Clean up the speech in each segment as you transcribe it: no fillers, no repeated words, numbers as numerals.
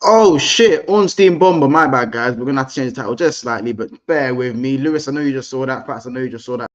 Oh shit, Ornstein Bomber, my bad guys. We're gonna have to change the title just slightly, but bear with me. Lewis, I know you just saw that. Fats, I know you just saw that.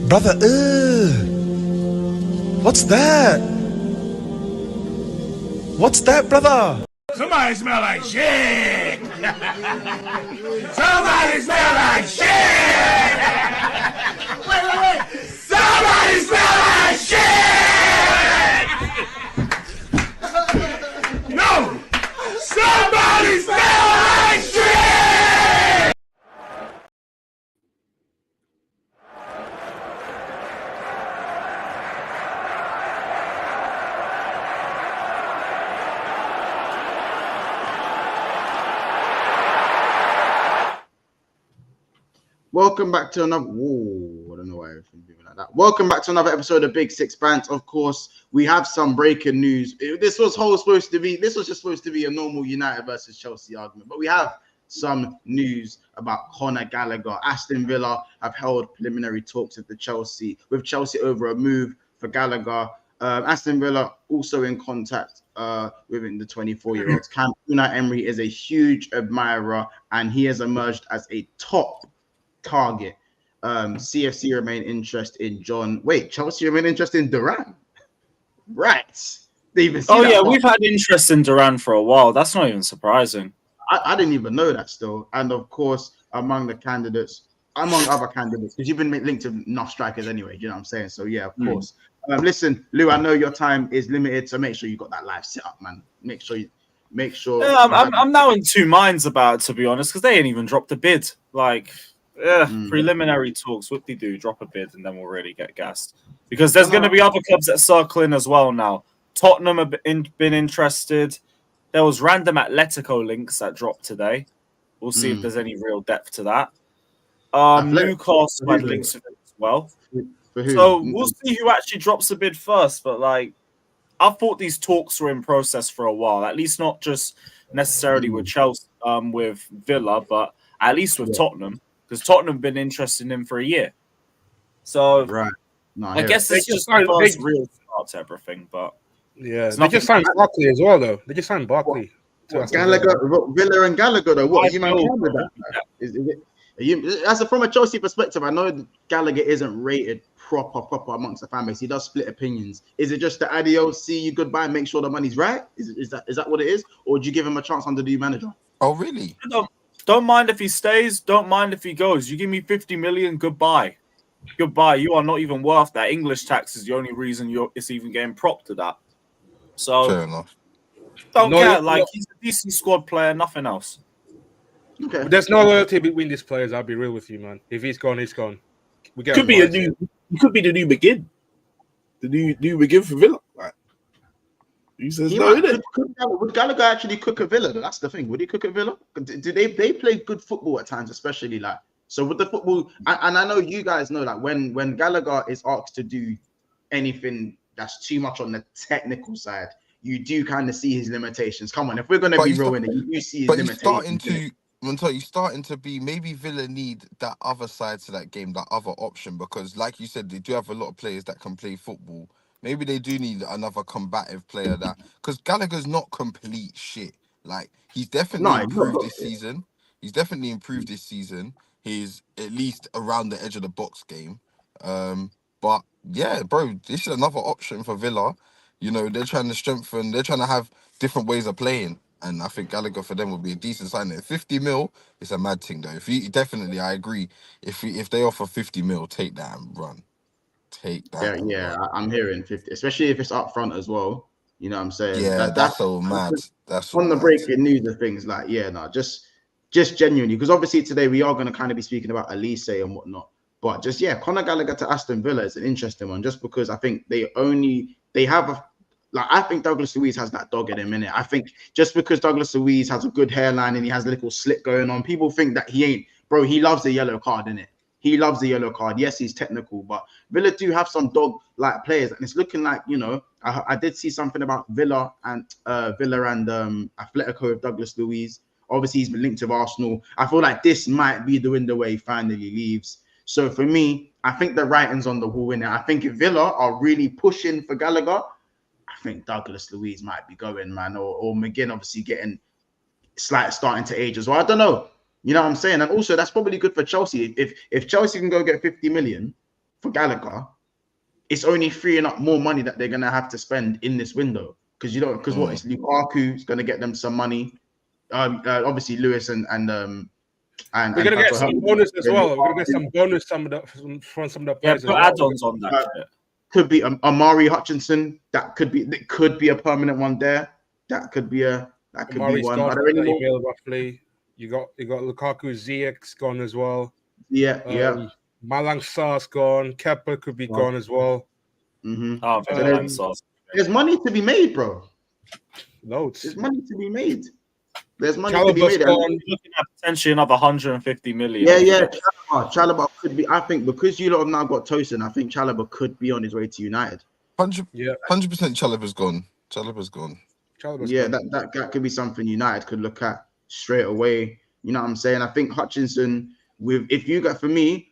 Brother, what's that? What's that, brother? Somebody smell like shit! Somebody smell like shit! Wait! Somebody smell like shit! No! Somebody smell like shit! Welcome back to another. Whoa, I don't know why everything's moving like that. Welcome back to another episode of Big Six Bands. Of course, we have some breaking news. This was just supposed to be a normal United versus Chelsea argument, but we have some news about Conor Gallagher. Aston Villa have held preliminary talks with Chelsea over a move for Gallagher. Aston Villa also in contact with the 24-year-olds. Unai Emery is a huge admirer, and he has emerged as a top target. CFC remain interested in John. Wait, Chelsea remain interested in Duran. Right. They even see that we've had interest in Duran for a while. That's not even surprising. I didn't even know that still. And of course, among other candidates, because you've been linked to enough strikers anyway, you know what I'm saying? So yeah, of course. Listen, Lou, I know your time is limited, so make sure you got that live set up, man. Make sure. Yeah, I'm now in two minds about it, to be honest, because they ain't even dropped a bid. Preliminary talks, what they do, drop a bid, and then we'll really get gassed. Because there's going to be other clubs that circle in as well now. Tottenham have been interested. There was random Atletico links that dropped today. We'll see if there's any real depth to that. Newcastle had links with it as well. So we'll see who actually drops a bid first. But I thought these talks were in process for a while. At least not just necessarily with Chelsea, with Villa, but at least with Tottenham, because Tottenham have been interested in him for a year. So I guess it's just the first real start to everything. But yeah, they just signed Barkley as well, though. They just signed Barkley. Gallagher, Villa and Gallagher, though. What are you man with that? From a Chelsea perspective, I know Gallagher isn't rated proper amongst the fan base. He does split opinions. Is it just the adios, see you, goodbye, make sure the money's right? Is that what it is? Or do you give him a chance under the new manager? Oh, really? Don't mind if he stays. Don't mind if he goes. You give me 50 million, goodbye. Goodbye. You are not even worth that. English tax is the only reason it's even getting propped to that. So fair enough. Don't care. He's a decent squad player, nothing else. Okay. But there's no loyalty between these players. I'll be real with you, man. If he's gone, he's gone. It could be the new begin. The new begin for Villa. He says would Gallagher actually cook a Villa? That's the thing. Would he cook a Villa? Do they play good football at times, especially so with the football? And I know you guys know when Gallagher is asked to do anything that's too much on the technical side, you do kind of see his limitations. Come on, if we're going to be real in it, you see his limitations. You're starting to be, maybe Villa need that other side to that game, that other option, because like you said, they do have a lot of players that can play football. Maybe they do need another combative player because Gallagher's not complete shit. Like he's definitely No, he's not improved got this it. season. He's definitely improved this season. He's at least around the edge of the box game. But yeah, bro, this is another option for Villa. You know, they're trying to strengthen. They're trying to have different ways of playing, and I think Gallagher for them would be a decent signing. 50 mil is a mad thing though. If he definitely, I agree. If they offer 50 mil, take that and run. Take that and Yeah, run. I'm hearing 50, especially if it's up front as well. You know what I'm saying? Yeah, That's that's all mad. That's all on the mad. breaking news of things. Like, yeah, no, just genuinely, because obviously today we are going to kind of be speaking about Olise and whatnot. But just yeah, Conor Gallagher to Aston Villa is an interesting one, just because I think they have a like I think Douglas Luiz has that dog in him, innit? I think just because Douglas Luiz has a good hairline and he has a little slit going on, people think that he ain't, bro. He loves the yellow card, innit? He loves the yellow card. Yes, he's technical, but Villa do have some dog-like players, and it's looking like, you know, I did see something about Villa and Atletico with Douglas Luiz. Obviously, he's been linked to Arsenal. I feel like this might be the window where he finally leaves. So for me, I think the writing's on the wall in it. I think if Villa are really pushing for Gallagher, I think Douglas Luiz might be going, man, or McGinn obviously getting starting to age as well. I don't know. You know what I'm saying? And also, that's probably good for Chelsea. If Chelsea can go get 50 million for Gallagher, it's only freeing up more money that they're gonna have to spend in this window. Because what it's Lukaku's gonna get them some money. Obviously Lewis and We're gonna get some bonus as well. We're gonna get some bonus from some of the players. Yeah, put add-ons on that shit. Could be Amari Hutchinson. That could be a permanent one there. That could be one. Are there any more? Roughly. You got Lukaku, Ziyech's gone as well. Yeah. Malang Sarr's gone. Kepa could be gone as well. Mm-hmm. So there's money to be made, bro. Loads. There's money to be made. There's money Chalobah's to be made. Gone. Looking at potentially another 150 million. Yeah. Chalobah could be. I think because you lot have now got Tosin, I think Chalobah could be on his way to United. 100% Chalobah's gone. Chalobah's gone. That could be something United could look at straight away. You know what I'm saying? I think Hutchinson,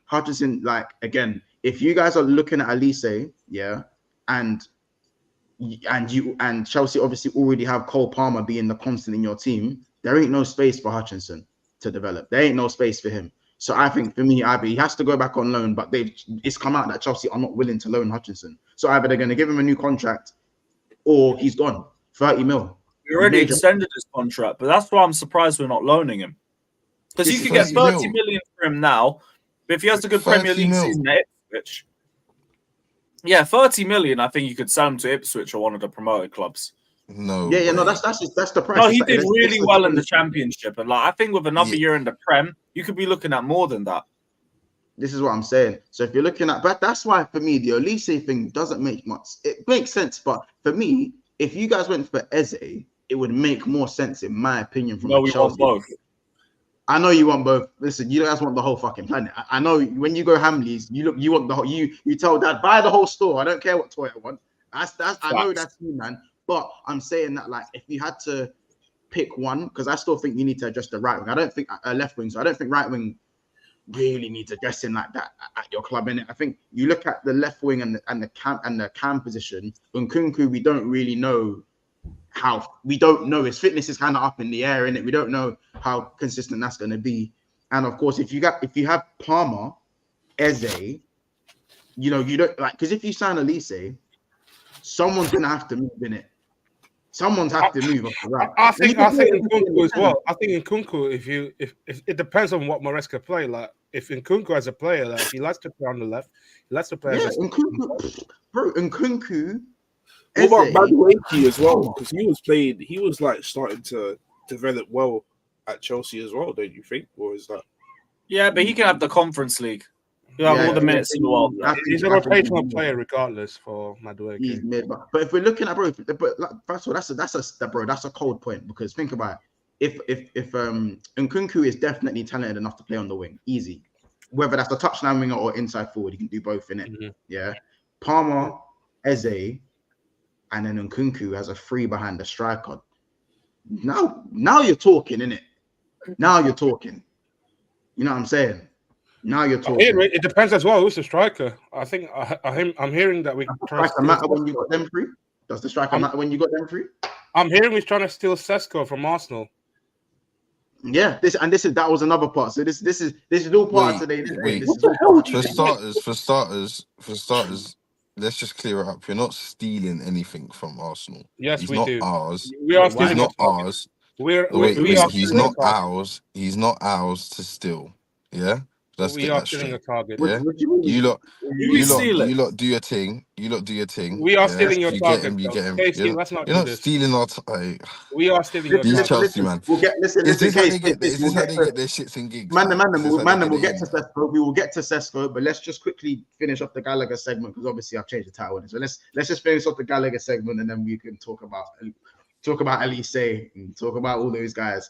Hutchinson, like, again, if you guys are looking at Olise, yeah, and Chelsea obviously already have Cole Palmer being the constant in your team, there ain't no space for Hutchinson to develop. There ain't no space for him. So I think for me, he has to go back on loan, but it's come out that Chelsea are not willing to loan Hutchinson. So either they're going to give him a new contract or he's gone. 30 mil. We already extended his contract, but that's why I'm surprised we're not loaning him. Because you could get 30 million for him now, but if he has a good Premier League season at Ipswich, 30 million, I think you could sell him to Ipswich or one of the promoted clubs. No. That's the price. No, he did really well in the Championship, and I think with another year in the Prem, you could be looking at more than that. This is what I'm saying. So if you're looking at, but that's why for me the Olise thing doesn't make much. It makes sense, but for me, if you guys went for Eze, it would make more sense in my opinion. From we want both. I know you want both. Listen, you guys want the whole fucking planet. I know when you go Hamleys, you want the whole. You tell Dad buy the whole store. I don't care what toy I want. I know that's you, man. But I'm saying that, like, if you had to pick one, because I still think you need to address the right wing. I don't think left wing. So I don't think right wing really needs addressing like that at your club. In it, I think you look at the left wing and the cam position. Nkunku, we don't really know his fitness is kind of up in the air, in it. We don't know how consistent that's going to be. And of course, if you have Palmer, Eze, you don't like, because if you sign Olise, someone's going to have to move in it. Someone's have to move off the right. I think Nkunku as well. I think Nkunku, if it depends on what Maresca play. Like, if Nkunku as a player, like, he likes to play on the left, he likes to play. Yeah, Nkunku. What about Madueke as well? Because he was like starting to develop well at Chelsea as well. Don't you think? Or is that? Yeah, but he can have the Conference League. You have all the minutes in the world. He's a rotational player regardless for Madueke. He's mid, but if we're looking at first of all, that's a cold point, because think about it. If Nkunku is definitely talented enough to play on the wing, easy. Whether that's a touchline winger or inside forward, he can do both in it. Mm-hmm. Yeah. Palmer, Eze, and then Nkunku has a free behind the striker. Now you're talking, innit? Now you're talking. You know what I'm saying? Now you're talking. It depends as well. Who's the striker? I think I'm hearing that we. Does the striker matter when you got them free? Does the striker matter when you got them free? I'm hearing he's trying to steal Sesko from Arsenal. Yeah, that was another part. So this is all part of today. Wait. This is all part of For starters, let's just clear it up. You're not stealing anything from Arsenal. Yes, He's we not do. ours. We are Wait, why He's stealing not a target. ours. We Wait. are He's stealing not a target. ours. He's not ours to steal. Yeah, let's We get are that stealing a straight. target. What, Yeah, what do you mean? you lot, We steal it. you lot do your thing. You lot do your thing. We are Yeah? stealing your If you get target. him, you Though. get him. Casey, let's not You're do not this. stealing our. We are stealing your These target. Chelsea man. We'll get Is this how they get? Is this how they get their shits and gigs? Man, Is this how they we'll it get in? to Sesko. We will get to Sesko, but let's just quickly finish off the Gallagher segment because obviously I've changed the title on it. So let's just finish off the Gallagher segment and then we can talk about Olise and talk about all those guys.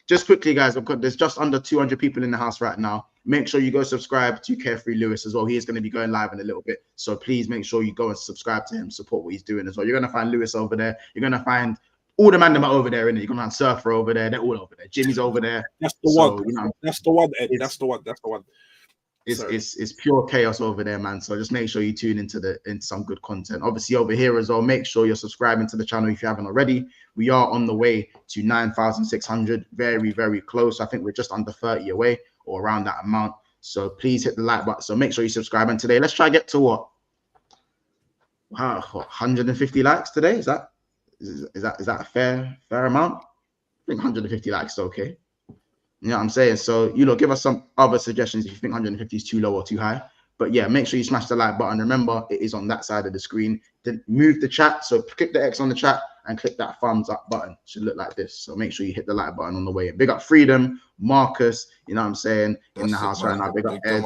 Just quickly, guys, there's just under 200 people in the house right now. Make sure you go subscribe to Carefree Lewis as well. He is going to be going live in a little bit. So please make sure you go and subscribe to him, support what he's doing as well. You're going to find Lewis over there. You're going to find all the man them are over there, innit? You're going to find Surfer over there. They're all over there. Jimmy's over there. That's the So, one. you know, That's the one, Ed. it's- That's the one. That's the one. it's pure chaos over there, man. So just make sure you tune into some good content. Obviously over here as well, make sure you're subscribing to the channel if you haven't already. We are on the way to 9,600, very, very close. I think we're just under 30 away or around that amount. So please hit the like button. So make sure you subscribe. And today, let's try to get to what? 150 likes today? Is that a fair amount? I think 150 likes is okay. You know what I'm saying? So, give us some other suggestions if you think 150 is too low or too high. But yeah, make sure you smash the like button. Remember, it is on that side of the screen. Then move the chat. So click the X on the chat and click that thumbs up button. It should look like this. So make sure you hit the like button on the way. Big up Freedom, Marcus, you know what I'm saying, in the house right now. Big up Ed,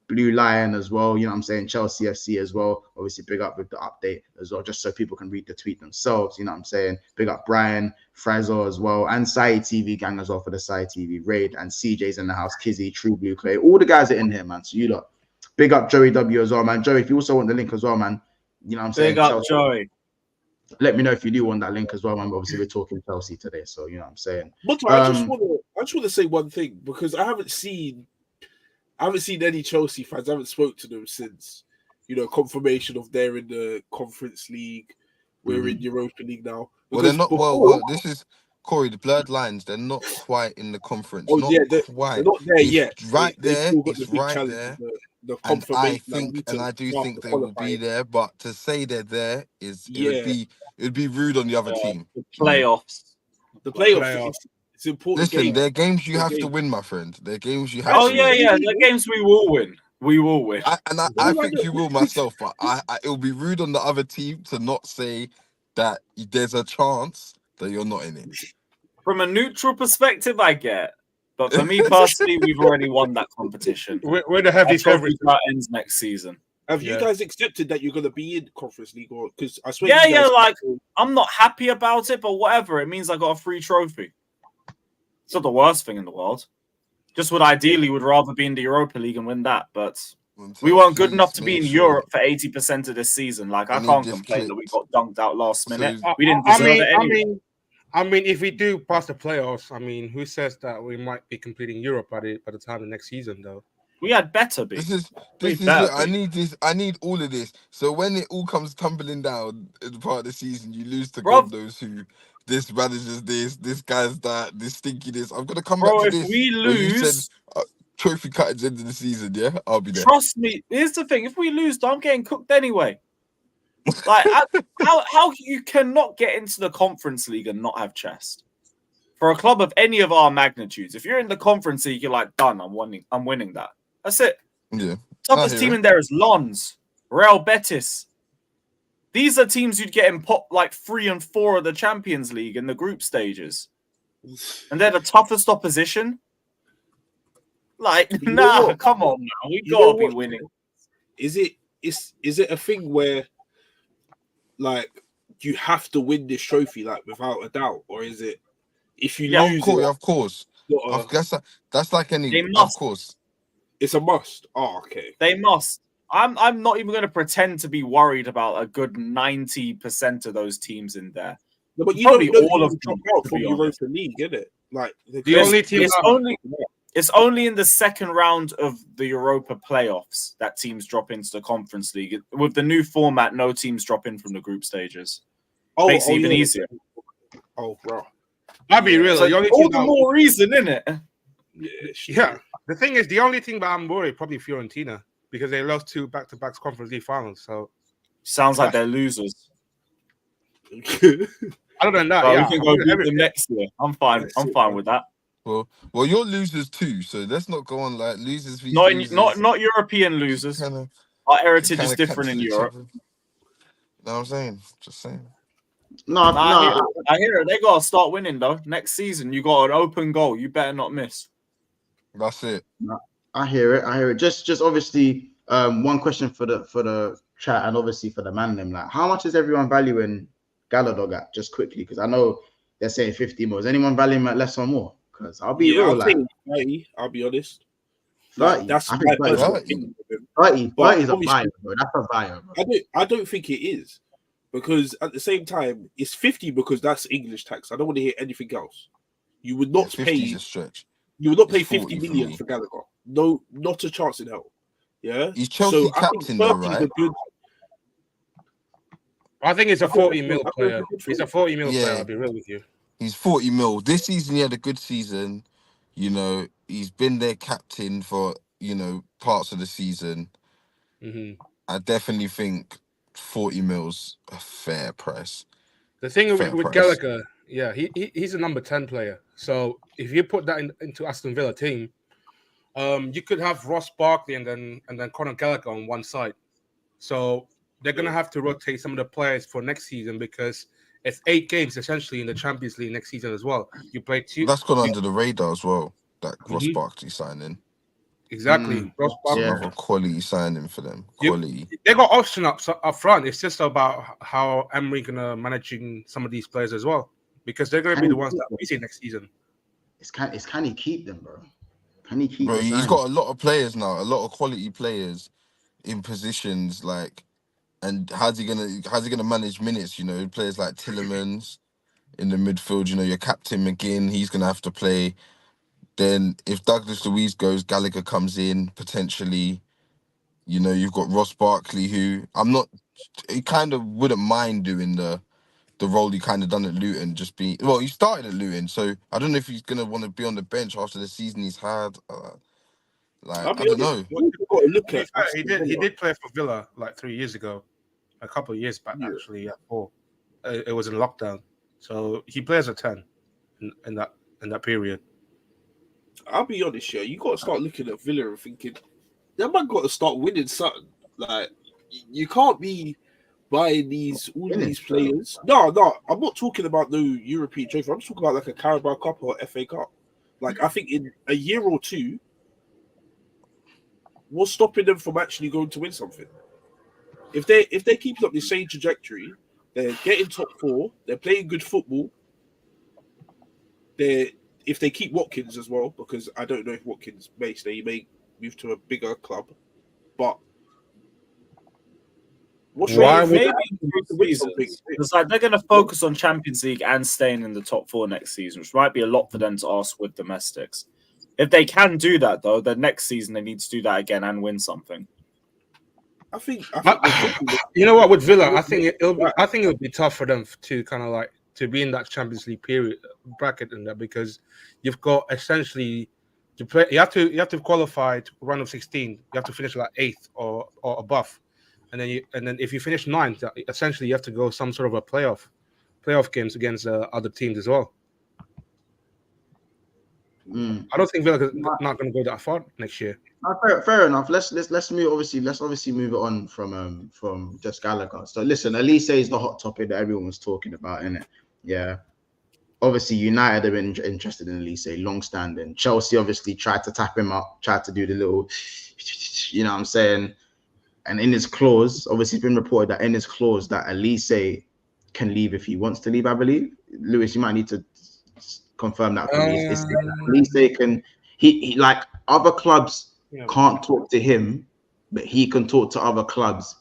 Blue Lion as well, you know what I'm saying, Chelsea FC as well. Obviously, big up with the update as well, just so people can read the tweet themselves, you know what I'm saying. Big up Brian, Frazo as well, and Sai TV gang as well for the Sai TV raid, and CJ's in the house, Kizzy, True Blue Clay. All the guys are in here, man. So you lot. Big up Joey W as well, man. Joey, if you also want the link as well, man, you know what I'm saying. Big up Chelsea, Joey. let me know if you do want that link as well, man. But obviously, we're talking Chelsea today, so you know what I'm saying. But I just want to say one thing because I haven't seen any Chelsea fans. I haven't spoke to them since, confirmation of they're in the Conference League. We're in Europa League now. Well, they're not. Well, this is Corey. The blurred lines. They're not quite in the conference. Oh not yeah, quite. they're not there it's yet. Right They've there. still got It's the big right challenge, there. The And I confirmation. think, and I do think they will be there. But to say they're there it would be rude on the other team. The playoffs. The playoffs. It's important. Listen, game. they're games you have to win, my friend. They're games you have to win. The games we will win. We will win. I think you will myself, but it will be rude on the other team to not say that there's a chance that you're not in it. From a neutral perspective, I get. But for me personally, we've already won that competition. We're the heavy favorites. That ends next season. Have you guys accepted that you're going to be in Conference League? Or because I swear, I'm not happy about it, but whatever. It means I got a free trophy. It's not the worst thing in the world. Just would rather be in the Europa League and win that, but we weren't good enough to be in Europe for 80% of this season. Like I can't complain that we got dunked out last minute. We didn't deserve it anyway. I mean, if we do pass the playoffs, I mean, who says that we might be completing Europe by the time of next season, though? We had better be. This is it. I need this. I need all of this. So when it all comes tumbling down at the part of the season, you lose to God those who. This manager's this guy's that, this stinky this. I'm gonna come back to this. If we lose, trophy cut at the end of the season, yeah, I'll be there. Trust me. Here's the thing: if we lose, I'm getting cooked anyway. Like how you cannot get into the Conference League and not have chest for a club of any of our magnitudes. If you're in the Conference League, you're like done. I'm winning that. That's it. Yeah. Toughest team in there is Lens, Real Betis. These are teams you'd get in pot like 3 and 4 of the Champions League in the group stages. And they're the toughest opposition. Like, come on now. We gotta be winning. Is it a thing where like you have to win this trophy like without a doubt? Or is it if you lose of course. That's like any of course. It's a must. Oh, okay. They must. I'm not even going to pretend to be worried about a good 90% of those teams in there. No, but you probably don't all of them them out from Europa League, isn't it? Like the only team. It's only in the second round of the Europa playoffs that teams drop into the Conference League. With the new format, no teams drop in from the group stages. Makes it even yeah. easier. Oh, bro. I'll be real. So The only all thing the that, more reason, innit? yeah, the thing is, the only thing that I'm worried probably Fiorentina because they lost 2 back-to-back Conference League finals. So Sounds like they're losers. other than that, But yeah, we can I'm go good at beat them everything. next year. I'm fine. That's I'm it, fine bro. with that. Well, you're losers too, so let's not go on like losers v Not losers. not European losers. Kind of Our heritage is kind of different in cancel each Europe. other. You know what I'm saying? Just saying. No, Nah, no. I hear it. They gotta start winning though. Next season, you got an open goal. You better not miss. That's it. I hear it. I hear it. Just obviously, one question for the chat and obviously for the man them. Like, how much is everyone valuing Gallagher at? Just quickly, because I know they're saying 50 more. Is anyone valuing him at less or more? Because I'll be Yeah, real, I'll like say 30, I'll be honest. 30. That's I my think 30. personal 30. opinion of him. 30 But 30 is a obviously- buyer, bro. That's a buyer, bro. I don't think it is. Because at the same time, it's 50 because that's English tax. I don't want to hear anything else. You would not 50 is pay a stretch. you would not It's pay 50 40 for million me. for Gallagher. No, not a chance in hell. Yeah. He's Chelsea I think captain though, 30 is right? a good. I think it's a 40 mil player. good He's a trade. 40 mil player. Yeah. I'll be real with you. He's 40 mil. This season he had a good season. You know, he's been their captain for, you know, parts of the season. Mm-hmm. I definitely think 40 mil's a fair price. The thing Fair with price. Gallagher, yeah, he's a number 10 player. So if you put that into Aston Villa team, you could have Ross Barkley and then Conor Gallagher on one side. So they're gonna have to rotate some of the players for next season because it's 8 games essentially in the Champions League next season as well. You play 2. That's gone under the radar as well. That Ross Mhm. Barkley signing. Exactly. Ross It's Barkley. another quality signing for them. You- Quality. They got option up front. It's just about how Emery gonna managing some of these players as well because they're gonna be the ones that we see next season. Can he keep them, bro? Can he keep Bro, the he's signing? got a lot of players now, a lot of quality players in positions like, and how's he gonna manage minutes? You know, players like Tillemans in the midfield. You know, your captain McGinn, he's gonna have to play. Then if Douglas Luiz goes, Gallagher comes in potentially. You know, you've got Ross Barkley, who he kind of wouldn't mind doing the role he kind of done at Luton. He started at Luton, so I don't know if he's gonna want to be on the bench after the season he's had. I'll I be don't honest, know. you've got to look To be at fair, Aston he Villa. did play for Villa like 3 years ago, a couple of years back Yeah. actually. Yeah, 4. It was in lockdown, so he plays a 10 in that period. I'll be honest, yeah, you got to start looking at Villa and thinking, that man got to start winning something. Like, you can't be buying these players. No, I'm not talking about no European trophy. I'm just talking about like a Carabao Cup or FA Cup. Like, I think in a year or two, what's stopping them from actually going to win something? If they're keeping up the same trajectory, they're getting top 4, they're playing good football. If they keep Watkins as well, because I don't know if Watkins may stay, he may move to a bigger club. But what's Why wrong would- It's like they're going to focus on Champions League and staying in the top 4 next season, which might be a lot for them to ask with domestics. If they can do that, though, then next season they need to do that again and win something. I think You know what? With Villa, I think it'll be tough for them to kind of like to be in that Champions League period bracket in that because you've got essentially to play. You have to qualify to round of 16. You have to finish like 8th or above, and then if you finish 9th, essentially you have to go some sort of a playoff games against other teams as well. I don't think Villa is not going to go that far next year. Fair enough. Let's move. Let's obviously move it on from just Gallagher. So listen, Olise is the hot topic that everyone was talking about, innit? Yeah. Obviously, United have been interested in Olise, long-standing. Chelsea obviously tried to tap him up, tried to do the little, you know what I'm saying? And in his clause, obviously it's been reported that in his clause that Olise can leave if he wants to leave, I believe. Lewis, you might need to confirm that for me. Olise can, he like other clubs can't talk to him, but he can talk to other clubs.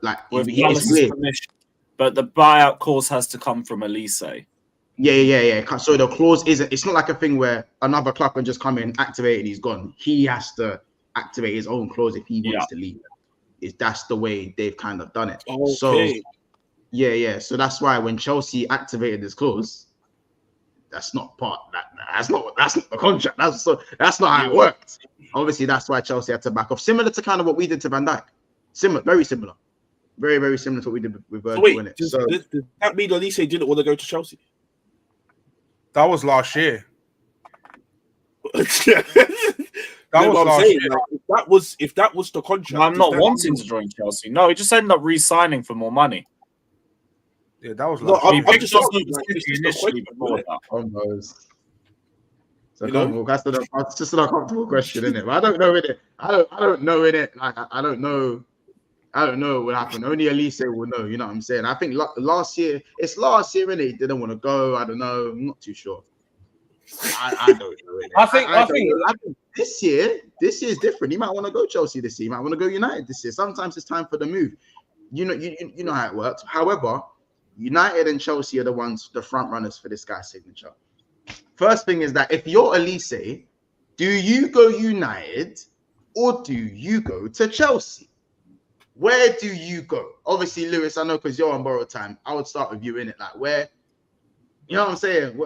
Like, With it's Thomas's weird. permission. But the buyout clause has to come from Olise. Yeah. So the clause isn't. It's not like a thing where another club can just come in, activate, and he's gone. He has to activate his own clause if he wants to leave. That's the way they've kind of done it. Okay. So Yeah. So that's why when Chelsea activated this clause, that's not part that's not the contract. That's not how it worked. Obviously, that's why Chelsea had to back off. Similar to kind of what we did to Van Dijk. Very similar. Very, very similar to what we did with So Virgil, wait, innit? does So that mean Olise didn't want to go to Chelsea? That was last year. That was last year. Like, if that was the contract, I'm not wanting to join Chelsea. No, he just ended up re-signing for more money. Yeah, that was No, last year. He I'm picked just Arsenal asking, like, City it's just a initially question, before isn't it? that. almost. So You come know? on, that's just an uncomfortable question, isn't it? But I don't know in it. I don't know in it. Like I don't know. I don't know what happened. Only Elise will know. You know what I'm saying? I think last year, innit? He didn't want to go. I don't know. I'm not too sure. I don't know. Innit? I think this year is different. He might want to go Chelsea this year. He might want to go United this year. Sometimes it's time for the move. You know how it works. However, United and Chelsea are the front runners for this guy's signature. First thing is that if you're Elise, do you go United or do you go to Chelsea? Where do you go? Obviously, Lewis, I know because you're on borrowed time. I would start with you in it. Like, where, you know what I'm saying?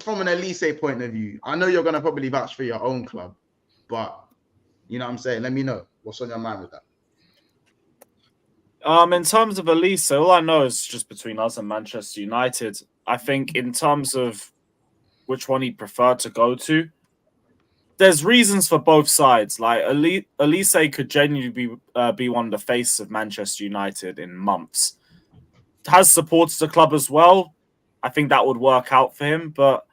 From an Elise point of view, I know you're going to probably vouch for your own club, but you know what I'm saying? Let me know what's on your mind with that. In terms of Elise, all I know is just between us and Manchester United. I think in terms of which one he'd prefer to go to, there's reasons for both sides. Like Elise could genuinely be one of the faces of Manchester United in months. Has supported the club as well. I think that would work out for him. But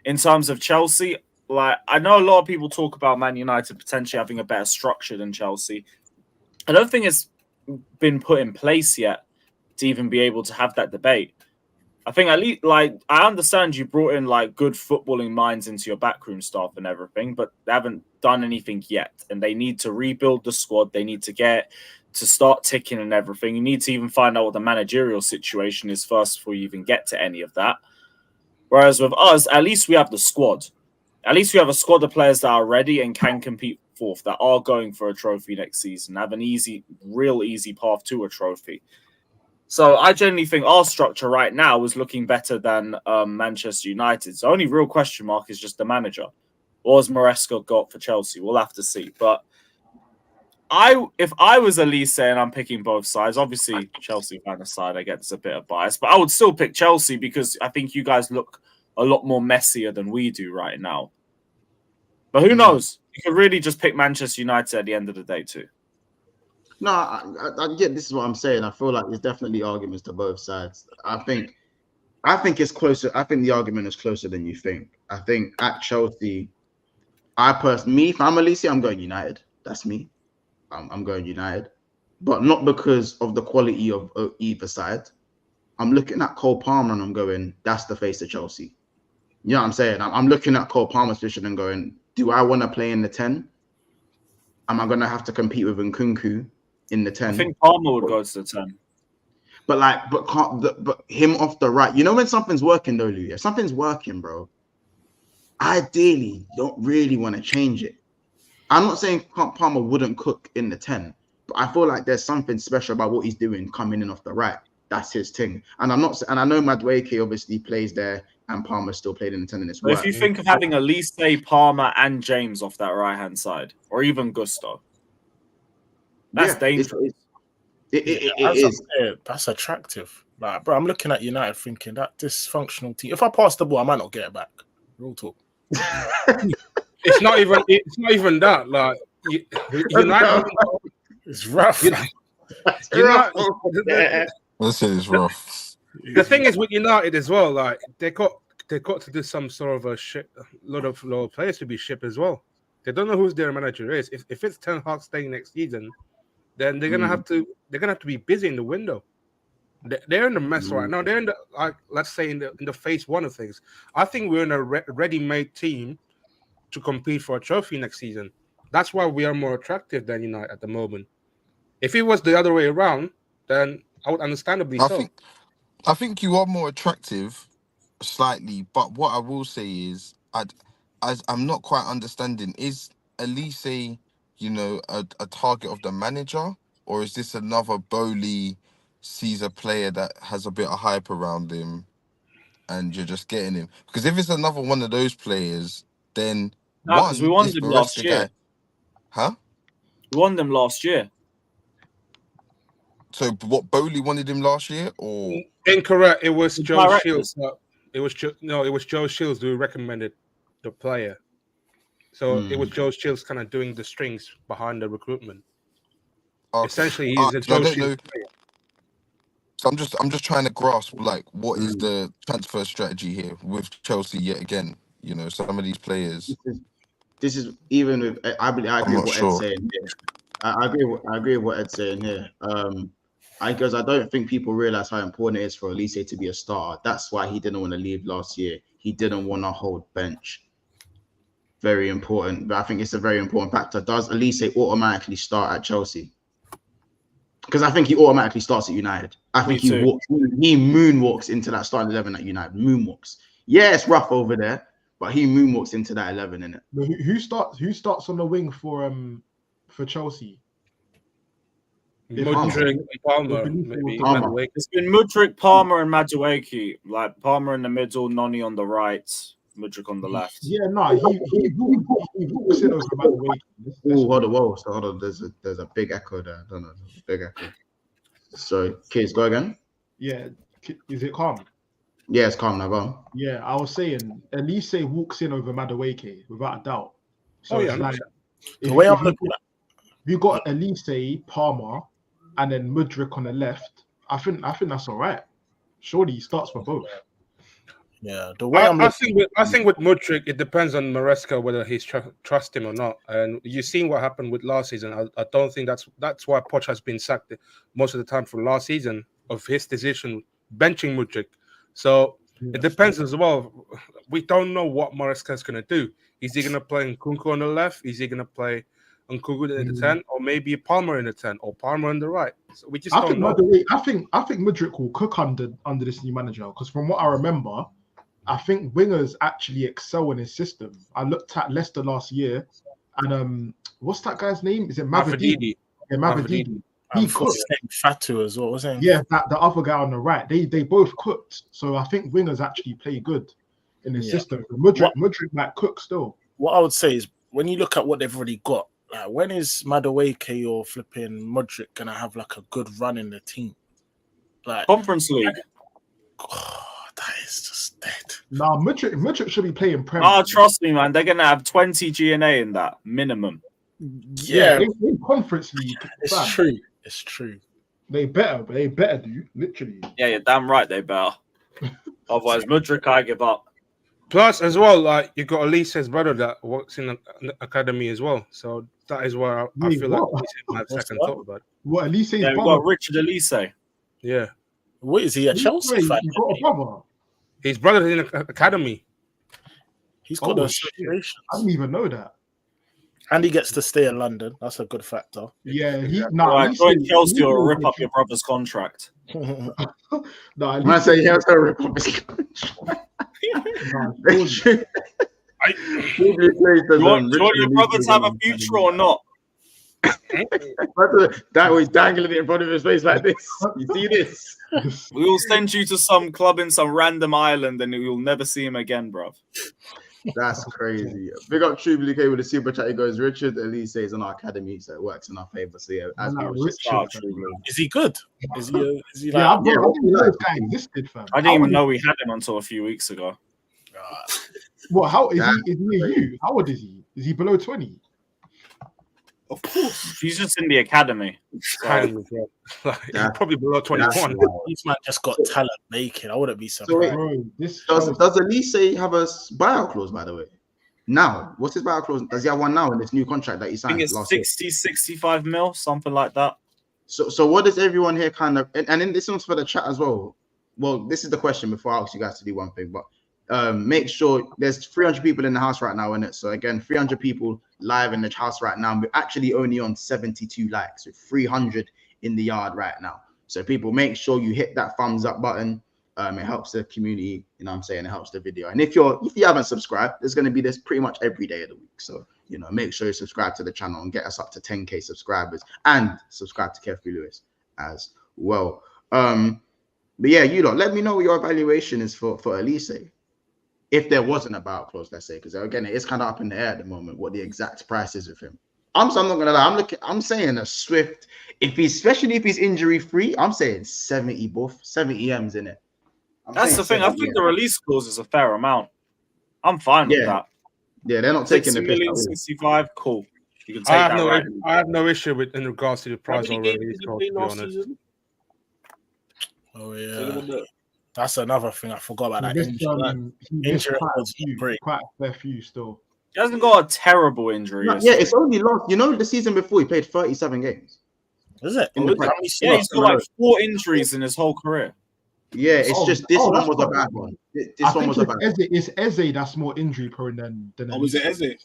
in terms of Chelsea, like I know a lot of people talk about Man United potentially having a better structure than Chelsea. I don't think it's been put in place yet to even be able to have that debate. I think at least, like, I understand you brought in like good footballing minds into your backroom staff and everything, but they haven't done anything yet, and they need to rebuild the squad. They need to get to start ticking and everything. You need to even find out what the managerial situation is first before you even get to any of that. Whereas with us, at least we have the squad. At least we have a squad of players that are ready and can compete fourth, that are going for a trophy next season, have an real easy path to a trophy. So I genuinely think our structure right now is looking better than Manchester United's. The only real question mark is just the manager. What has Maresca got for Chelsea? We'll have to see. But if I was Elise and I'm picking both sides, obviously Chelsea fan aside, I get there's a bit of bias, but I would still pick Chelsea because I think you guys look a lot more messier than we do right now. But who knows? You could really just pick Manchester United at the end of the day too. No, I get. This is what I'm saying. I feel like there's definitely arguments to both sides. I think it's closer. I think the argument is closer than you think. I think at Chelsea, if I'm Elise, I'm going United. That's me. I'm going United, but not because of the quality of either side. I'm looking at Cole Palmer and I'm going, that's the face of Chelsea. You know what I'm saying? I'm looking at Cole Palmer's position and going, do I want to play in the 10? Am I going to have to compete with Nkunku in the 10? I think Palmer would go to the 10. But him off the right. You know when something's working though, Lou? If something's working, bro, ideally don't really want to change it. I'm not saying Palmer wouldn't cook in the 10, but I feel like there's something special about what he's doing coming in off the right. That's his thing. And I know Madueke obviously plays there and Palmer still played in the 10 in this But if you think of having Elise, Palmer, and James off that right hand side, or even Gusto, that's dangerous. It is. That's attractive. Like, bro, I'm looking at United thinking that dysfunctional team. If I pass the ball, I might not get it back. Real talk. It's not even that. Like United, it's rough. Let's say it's rough. The thing is with United as well, like they got to do some sort of a lot of players to be shipped as well. They don't know who their manager is. If it's Ten Hag staying next season, then they're gonna have to be busy in the window. They're in the mess right now. They're in the, like, let's say in the phase one of things. I think we're in a ready-made team to compete for a trophy next season. That's why we are more attractive than United at the moment. If it was the other way around, then I would understandably I think you are more attractive slightly, but what I will say is I'm not quite understanding. Is Elise, a target of the manager, or is this another Bowley sees a player that has a bit of hype around him, and you're just getting him. Because if it's another one of those players, then No, because we won this them last Maresca year. guy, huh? We won them last year. So what? Bowley wanted him last year, or Incorrect. It was The Joe directors. Shields. It was it was Joe Shields who recommended the player. So it was Joe Shields kind of doing the strings behind the recruitment. Essentially, he's a I Joe don't know. Shields player. So I'm just trying to grasp like what is the transfer strategy here with Chelsea yet again. You know, some of these players. This is even with I agree not with what sure. Ed's saying here. I agree with what Ed's saying here. Because I don't think people realize how important it is for Olise to be a starter. That's why he didn't want to leave last year. He didn't want to hold bench. Very important. But I think it's a very important factor. Does Olise automatically start at Chelsea? Because I think he automatically starts at United. I think he moonwalks into that starting 11 at United. Moonwalks. Yeah, it's rough over there, but he moonwalks into that 11, innit? But who starts on the wing for Chelsea? Mudryk, Palmer, maybe. Palmer. It's been Mudryk, Palmer, and Madueke. Like Palmer in the middle, Noni on the right, Mudryk on the left. Yeah, no, he walks in over Madueke. Oh, hold on. There's a big echo there. I don't know. There's a big echo. So, kids, go again. Yeah, is it calm? Yeah, it's calm now. Go on. Yeah, I was saying Olise walks in over Madueke without a doubt. So yeah, it's like The way I'm looking at you got Olise, Palmer, and then Mudryk on the left. I think that's all right. Surely he starts for both. Yeah, the way I think with Mudryk, it depends on Maresca whether he's trust him or not. And you've seen what happened with last season. I don't think that's why Poch has been sacked most of the time for last season of his decision benching Mudryk. So it depends as well. We don't know what Maresca is going to do. Is he going to play Nkunku on the left? Is he going to play Nkunku in the 10, or maybe Palmer in the 10, or Palmer on the right? So we just don't know. I think Mudryk will cook under this new manager, because from what I remember, I think wingers actually excel in his system. I looked at Leicester last year, and what's that guy's name? Is it Mavididi? Yeah, Mavididi. He cooked. Fatu as well, wasn't he? Yeah, the other guy on the right. They both cooked. So I think wingers actually play good in his system. Mudryk might cook still. What I would say is, when you look at what they've already got, like, when is Madueke or flipping Mudryk gonna have like a good run in the team? Like Conference League. That is just dead. Nah, Mudryk should be playing Premier. Oh, trust me, man. They're gonna have 20 GNA in that minimum. Yeah, in Conference League. it's true. It's true. They better do, literally. Yeah, you're damn right they better. Otherwise, Mudryk, I give up. Plus, as well, like you got Olise's brother that works in an academy as well. So that is where I feel like Olise might have second thought about it. What, Olise's Yeah, we've brother? got Richard Olise. Yeah. What is he, a Chelsea fan? You got a brother? His brother is in an academy. He's got Oh, a shit. situation. I didn't even know that. And he gets to stay in London. That's a good factor. Yeah, Right, join Chelsea or rip up your brother's contract. I say he has to rip up his Do you want your brother to have a future or not? That was dangling it in front of his face like this. You see this? We will send you to some club in some random island and you'll never see him again, bro. That's crazy. Big up True Blue K with the super chat. He goes, Richard Olise is on our academy, so it works in our favor. So yeah, as we were just Is he good? Is he like? Yeah, I didn't know this guy existed, fam. I didn't even know we had him until a few weeks ago. What? How is he? Is he a you? How old is he? Is he below 20? Of course. He's just in the academy. Academy, bro. Like, he's probably below 21. This man just got talent making. I wouldn't be So surprised. wait, does Olise have a buyout clause, by the way? Now, what's his buyout clause? Does he have one now in this new contract that he I signed think it's last 60, 65 mil, something like that. So what does everyone here kind of, and then this one's for the chat as well. Well, this is the question before I ask you guys to do one thing, but make sure there's 300 people in the house right now, in it. So again, 300 people live in the house right now. We're actually only on 72 likes, so 300 in the yard right now. So people, make sure you hit that thumbs up button. It helps the community, you know what I'm saying? It helps the video. And if you haven't subscribed, there's going to be this pretty much every day of the week. So, you know, make sure you subscribe to the channel and get us up to 10K subscribers, and subscribe to Kev Lewis as well. But yeah, you lot, let me know what your evaluation is for Olise. If there wasn't a buyout clause, let's say, because again, it is kind of up in the air at the moment what the exact price is with him. I'm not gonna lie. I'm saying a swift. Especially if he's injury free, I'm saying 70 buff, 70 M's in it. That's the thing. I think the release clause is a fair amount. I'm fine with that. Yeah, they're not taking the 60 million, piss. 65, cool. You can take I have no issue with in regards to the price or release clause, to be honest. Oh yeah, that's another thing I forgot about. He missed quite a fair few still. He hasn't got a terrible injury. Yeah, it's only lost. You know, the season before he played 37 games. Is it? Yeah, he's got like 4 injuries in his whole career. Yeah, it's just this one was a bad one. This one was a bad one. It's Eze that's more injury prone than. Oh, was it Eze?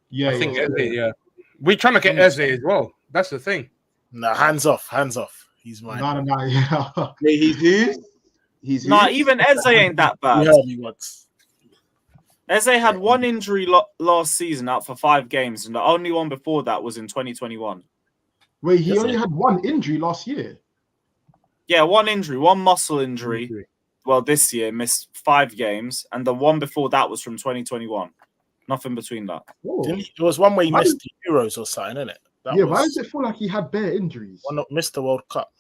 Yeah, I think Eze. Yeah, we're trying to get Eze as well. That's the thing. No, hands off. He's mine. No. Yeah. He's Nah, even Eze ain't that bad. Yeah, Eze had 1 injury last season out for 5 games, and the only one before that was in 2021. Wait, he only had 1 injury last year. Yeah, 1 injury, 1 muscle injury. Well, this year missed 5 games, and the one before that was from 2021. Nothing between that. There was one where he missed the Euros or something, isn't it? Why does it feel like he had bare injuries? Why not missed the World Cup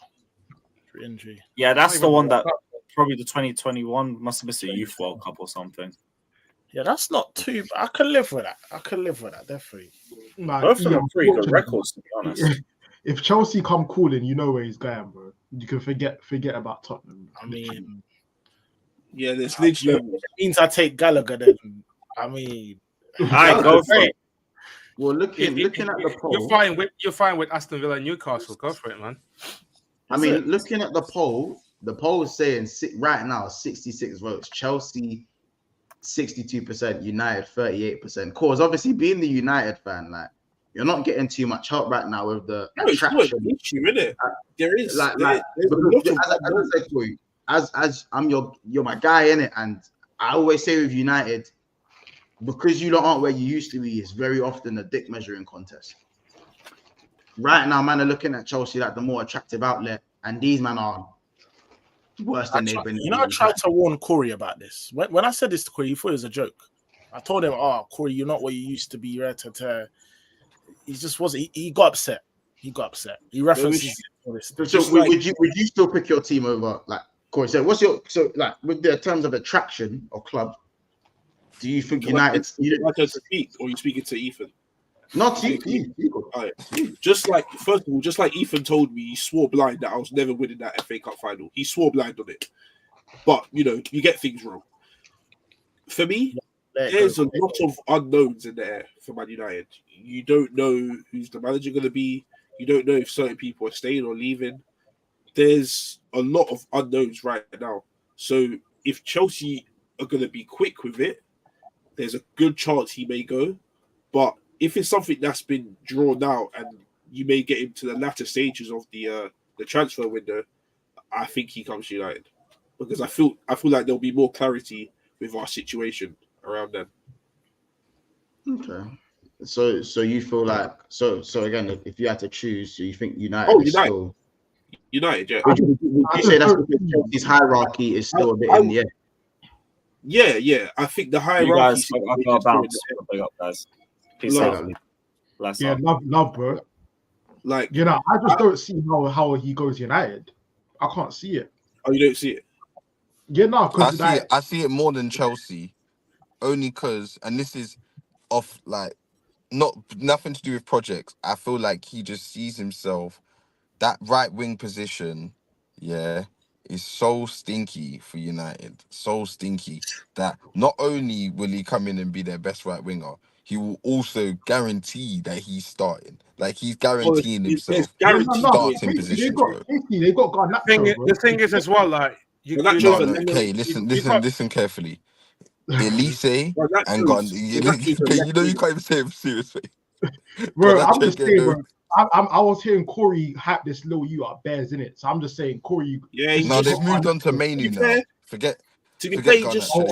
for injury? Yeah, that's the one that probably the 2021 must have missed a Youth World Cup or something. Yeah, that's not too. I can live with that. Definitely. Both of them are pretty good records, to be honest. If Chelsea come calling, you know where he's going, bro. You can forget about Tottenham. I mean, yeah, there's literally means I take Gallagher. Then I mean, I go for it. Well, looking at the poll, you're fine with Aston Villa and Newcastle. Go for it, man. I mean, looking at the poll is saying right now 66 votes. Chelsea 62%, United 38%. Cause obviously being the United fan, like you're not getting too much help right now with the attraction. There is as I'm you're my guy in it, and I always say with United, because you aren't where you used to be, it's very often a dick measuring contest. Right now, man, are looking at Chelsea like the more attractive outlet, and these men are worse than they've been. I tried to warn Corey about this. When I said this to Corey, he thought it was a joke. I told him, Corey, you're not what you used to be. You're he just wasn't. He got upset. He references it. So would you still pick your team over, like Corey said? With the terms of attraction or club? Do you think United? You like to speak, or you speaking to Ethan? Not to you. Right. Just like Ethan told me, he swore blind that I was never winning that FA Cup final. He swore blind on it. But you get things wrong. For me, there's a lot of unknowns in the air for Man United. You don't know who's the manager going to be. You don't know if certain people are staying or leaving. There's a lot of unknowns right now. So if Chelsea are going to be quick with it, there's a good chance he may go. But if it's something that's been drawn out and you may get him to the latter stages of the transfer window, I think he comes to United, because I feel like there'll be more clarity with our situation around then. Okay, so you feel like so again, if you had to choose, so you think United? United, yeah. Would you say that's because Chelsea's hierarchy is still a bit in the air? Yeah. I think the hierarchy. Love, bro. Like, I just don't see how he goes United. I can't see it. Oh, you don't see it? Yeah, no, because I see it more than Chelsea, only because, and this is off like nothing to do with projects. I feel like he just sees himself that right wing position. Yeah. Is so stinky for United, so stinky that not only will he come in and be their best right winger, he will also guarantee that he's starting. Like he's guaranteeing himself starting positions, bro. They've got Garnacho, the thing is as well, like okay, listen carefully. Elise and Garnacho, you can't even say it seriously. Bro, I'm just saying, bro. I was hearing Corey hype this little you up bears in it, so I'm just saying Corey. Yeah, they've moved on to Mainu now. Forget. To be fair, just yeah,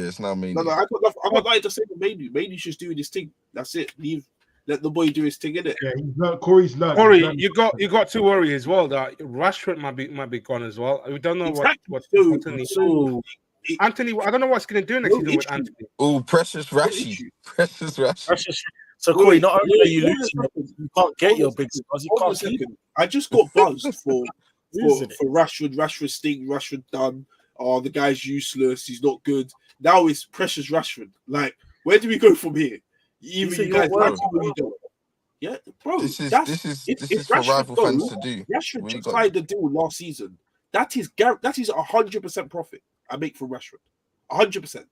it's now Mainu. No, I got nothing to say to Mainu. Mainu's just doing his thing. That's it. Leave let the boy do his thing, innit? Yeah, he's learned. Corey's learned. Corey, He's learned. you got to worry as well that Rashford might be gone as well. We don't know what So, Anthony. I don't know what's going to do next season with Anthony. Oh, precious Rashi. Precious Rashi. So Corey, not only are you losing, you can't get your big stars. You Hold on a can't keep second. I just got buzzed for Isn't it? Rashford. Rashford stink. Rashford done. Oh, the guy's useless. He's not good. Now it's precious Rashford. Like, where do we go from here? Even you guys, yeah, bro. This is if for Rashford rival goes, fans to do. Rashford We just got- signed the deal last season. That is 100% profit I make from Rashford. 100%.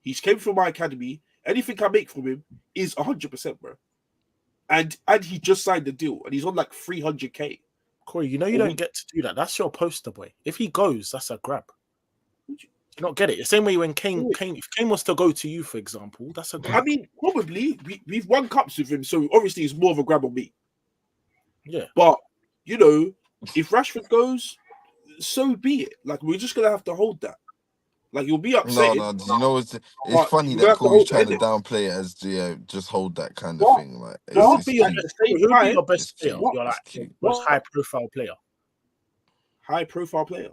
He's came from my academy. Anything I make from him is 100%, bro. And he just signed the deal, and he's on like 300k. Corey, you know you don't get to do that. That's your poster boy. If he goes, that's a grab. Do you not get it? The same way when Kane, if Kane was to go to you, for example, that's a grab. I mean, probably we've won cups with him, so obviously it's more of a grab on me. Yeah. But you know, if Rashford goes, so be it. Like, we're just gonna have to hold that. Like, you'll be upset. No, you know it's But funny you that have to Corey's hold trying to it. downplay it as just hold that kind of What? thing. Like, Who'll it's be cute. at the same Who'll be time? your best It's player? cute. You're like It's cute. most high profile player. High profile player.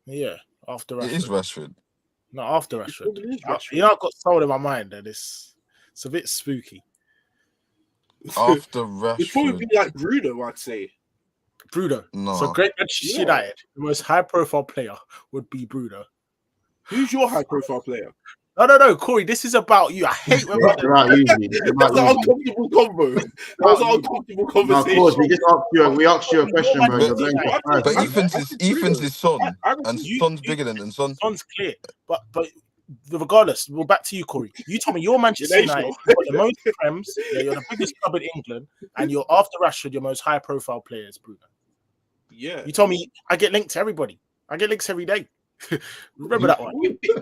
Yeah, after Rashford. It is Rashford. No, after Rashford. It is Rashford. You know, I've got soul in my mind that it's a bit spooky. After It'd probably Rashford, be like Bruno, I'd say. Bruno. no. So great Manchester Yeah. United, the most high profile player would be Bruno. Who's your high profile player? No, Corey, this is about you. I hate when It's about you. It's about That's an you. uncomfortable combo. That was an uncomfortable No, of conversation. course, we asked you a question, bro. You're going to But first. Ethan's his son, and you- son's bigger than son. Son's clear. But regardless, we're back to you, Corey. You told me you're Manchester You're United, you've got the most prems, you're the biggest club in England, and you're after Rashford, your most high profile player is Bruno. Yeah. You told me I get linked to everybody. I get links every day. Remember that one?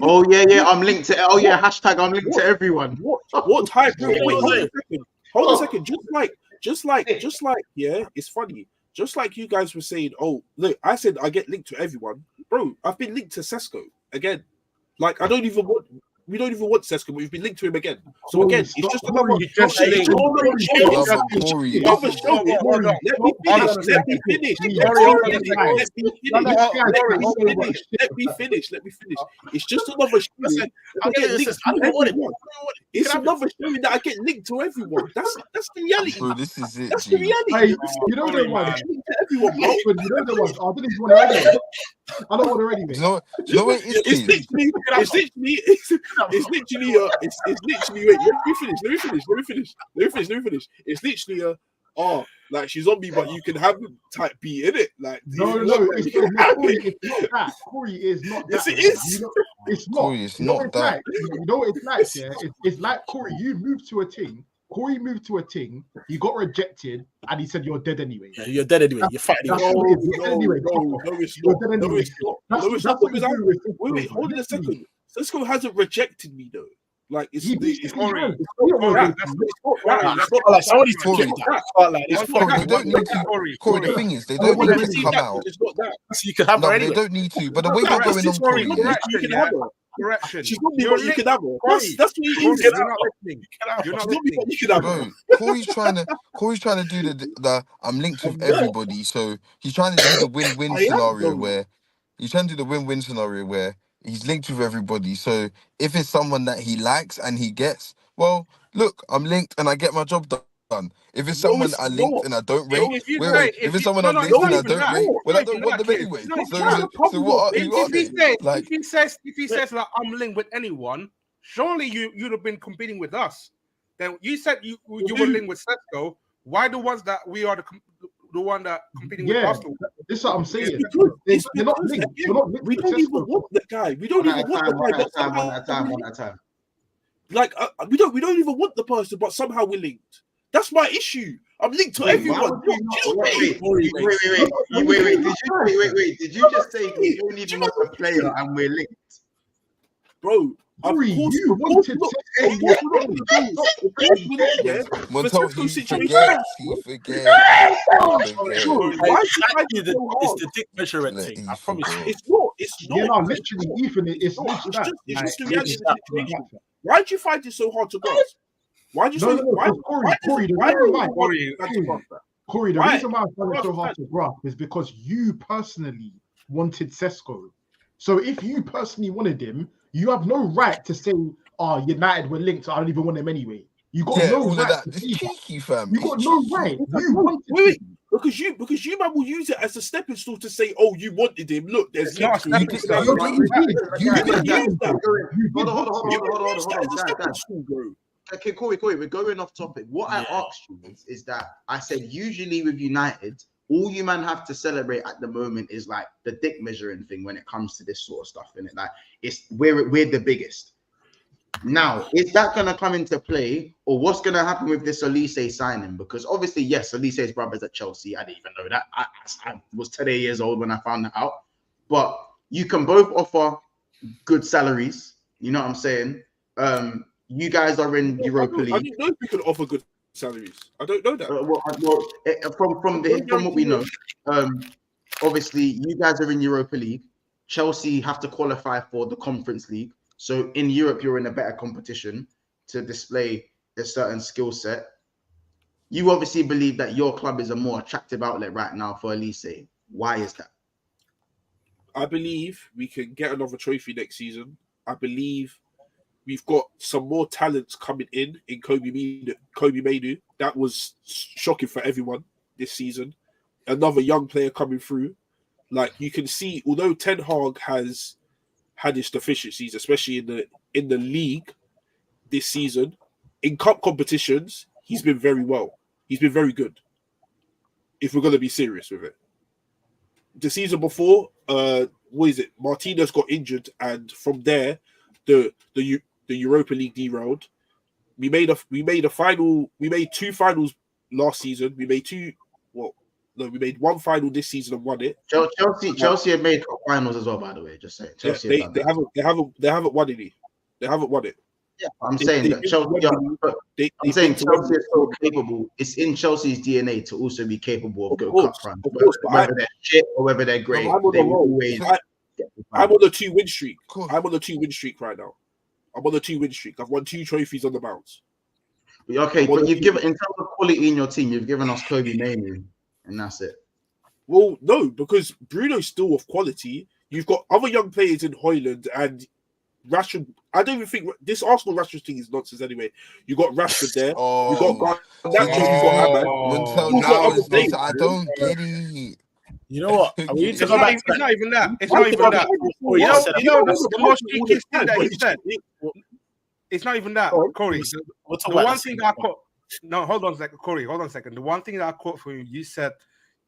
Oh yeah, I'm linked to. Oh yeah, hashtag I'm linked to everyone. What high profile? Wait, hold Yeah. on a second. Hold on a second. Just like, yeah, it's funny. Just like you guys were saying, oh, look, I said I get linked to everyone. Bro, I've been linked to Sesko again. Like, we don't even want Sesko, but we've been linked to him again. So again, it's just another You just linked. Corey, another show. Hold on. Let me finish. Let me finish. Let me finish. It's just another show. I get linked to everyone. It's another show that I get linked to everyone. That's the reality. bro, this is it. That's the G. reality. Hey, you know the one. Linked to everyone, bro. Rashford, you know the one. I didn't even want to ready. I don't want to ready, Do mate. you know what it is? It's G? literally. Wait, let me finish. It's literally like she's on me, but you can have him type B in it. Like No, it's not that. Corey is not that. Yes, it is. You know, it's not. Corey, it's You know not what it's that. like? You know what it's like, yeah? It's like Corey, you moved to a team. Corey moved to a team. He got rejected, and he said, "You're dead anyway." Yeah, you're dead anyway. You're fighting. That's No, what it is. You're dead anyway. it's You're not. dead No, anyway. it's not. That's No, it's not what because you do with wait, Sesko, hold on a second. Sesko hasn't rejected me though. Like it's He not beat Corey. Corey. right. It's not right. It's not Like, somebody Corey. forget that. Can't like, It's it's not Corey, they don't need to. Corey, the thing is, they don't need to come out. It's not that. so you can have No, her but they anyway. don't need to. But the way they're That's going on, just Corey, Corey. yeah, You can have her. Correction. She's not me, You're but you can have her. Corey, That's what you Corey, can you're have. not listening. You're not She's not me, listening. but you can have her. bro, Corey's trying to do the I'm linked with everybody. So he's trying to do the win-win I am, scenario though. where he's linked with everybody. So if it's someone that he likes and he gets, well, look, I'm linked and I get my job done. If it's No, someone it's that I linked not. and I don't Yo, rate, if you wait, say- if if it's you- someone no, I'm no, linked it's and not I even don't that. rate, well, I It's don't not want them that, anyway. No, So that's the problem. what are If they? Like, he says like I'm linked with anyone, surely you'd have been competing with us. Then you said you were linked with Sesko. Why the ones that we are the one that competing with Yeah, us? this is what I'm saying. It's They're not because, linked. again, You're not linked we with don't even Sesko. want the guy. We don't One at even a want time, the one guy. at a But time, one somehow at a time, one at a time. like we don't even want the person, but somehow we're linked. That's my issue. I'm linked to Wait, everyone. why would you not- wait. Did you just say we don't even want a player and we're linked? Bro, Corey, of course, you of course wanted not. Sesko. Of course we're not gonna go. Of course we're not, yeah. Montel, Sesko's he situation- forgets. He forgets. Bro, why do you find it so It's hard? the dick measurement Let thing. Eve I promise you. forget. It's not. It's not. Yeah, no, It's literally, not. Ethan, it's not. literally that. It's just the Like, reality of it's the situation. Why do you find it so hard to grasp? Why do you No, say? no, no. Why? Corey, the Why reason why, Corey, the Why? reason why I find it so Why? hard to grasp is because you personally wanted Sesko. So if you personally wanted him, you have no right to say, "Oh, United were linked. So I don't even want him anyway." You got Yeah, no all of right that. to It's say that. cheeky, fam. You It's got no cheeky. right. You wanted Wait, him. because you man will use it as a stepping stool to say, "Oh, you wanted him. Look, there's It's not a links to stepping him." stone. You did. You You did. can use that. Hold on. You can use that as a stepping Guys. stool, bro. Okay, Corey, we're going off topic. What I Yeah. asked you is that I said usually with United, all you man have to celebrate at the moment is like the dick measuring thing when it comes to this sort of stuff, innit? Like we're the biggest. Now, is that gonna come into play, or what's gonna happen with this Olise signing? Because obviously, yes, Olise's brother's at Chelsea. I didn't even know that. I was 10 years old when I found that out. But you can both offer good salaries. You know what I'm saying? You guys are in Europa I League. didn't know if we could offer good salaries. I don't know that. From what we know, obviously you guys are in Europa League. Chelsea have to qualify for the Conference League. So in Europe, you're in a better competition to display a certain skill set. You obviously believe that your club is a more attractive outlet right now for Olise. Why is that? I believe we can get another trophy next season. I believe we've got some more talents coming in Kobe Mainu. That was shocking for everyone this season. Another young player coming through. Like you can see, although Ten Hag has had his deficiencies, especially in the league this season, in cup competitions, he's been very well. He's been very good. If we're going to be serious with it. The season before, what is it? Martinez got injured, and from there, the Europa League derailed. We made a final. We made two finals last season. We made one final this season and won it. Chelsea have made finals as well, by the way. Just saying, Chelsea have done that. They haven't won any. They haven't won it. Yeah, I'm saying that Chelsea. I'm saying Chelsea is so capable. It's in Chelsea's DNA to also be capable of good cup runs, whether they're shit or whether they're great. I'm on a 2-win streak. I'm on a 2-win streak right now. I'm on a 2-win streak. I've won 2 trophies on the bounce. Okay, but you've given, in terms of quality in your team, you've given us Kobe Mainu, and that's it. Well, no, because Bruno's still of quality. You've got other young players in Højlund and Rashford. I don't even think this Arsenal Rashford thing is nonsense anyway. You got Rashford there. You got I don't get it. You know what? We need to go back. It's not even that. It's not even that. You know, the most cheeky thing that he said. It's not even that, Corey. The one thing that I caught. No, hold on a second, Corey. Hold on a second. The one thing that I caught from you said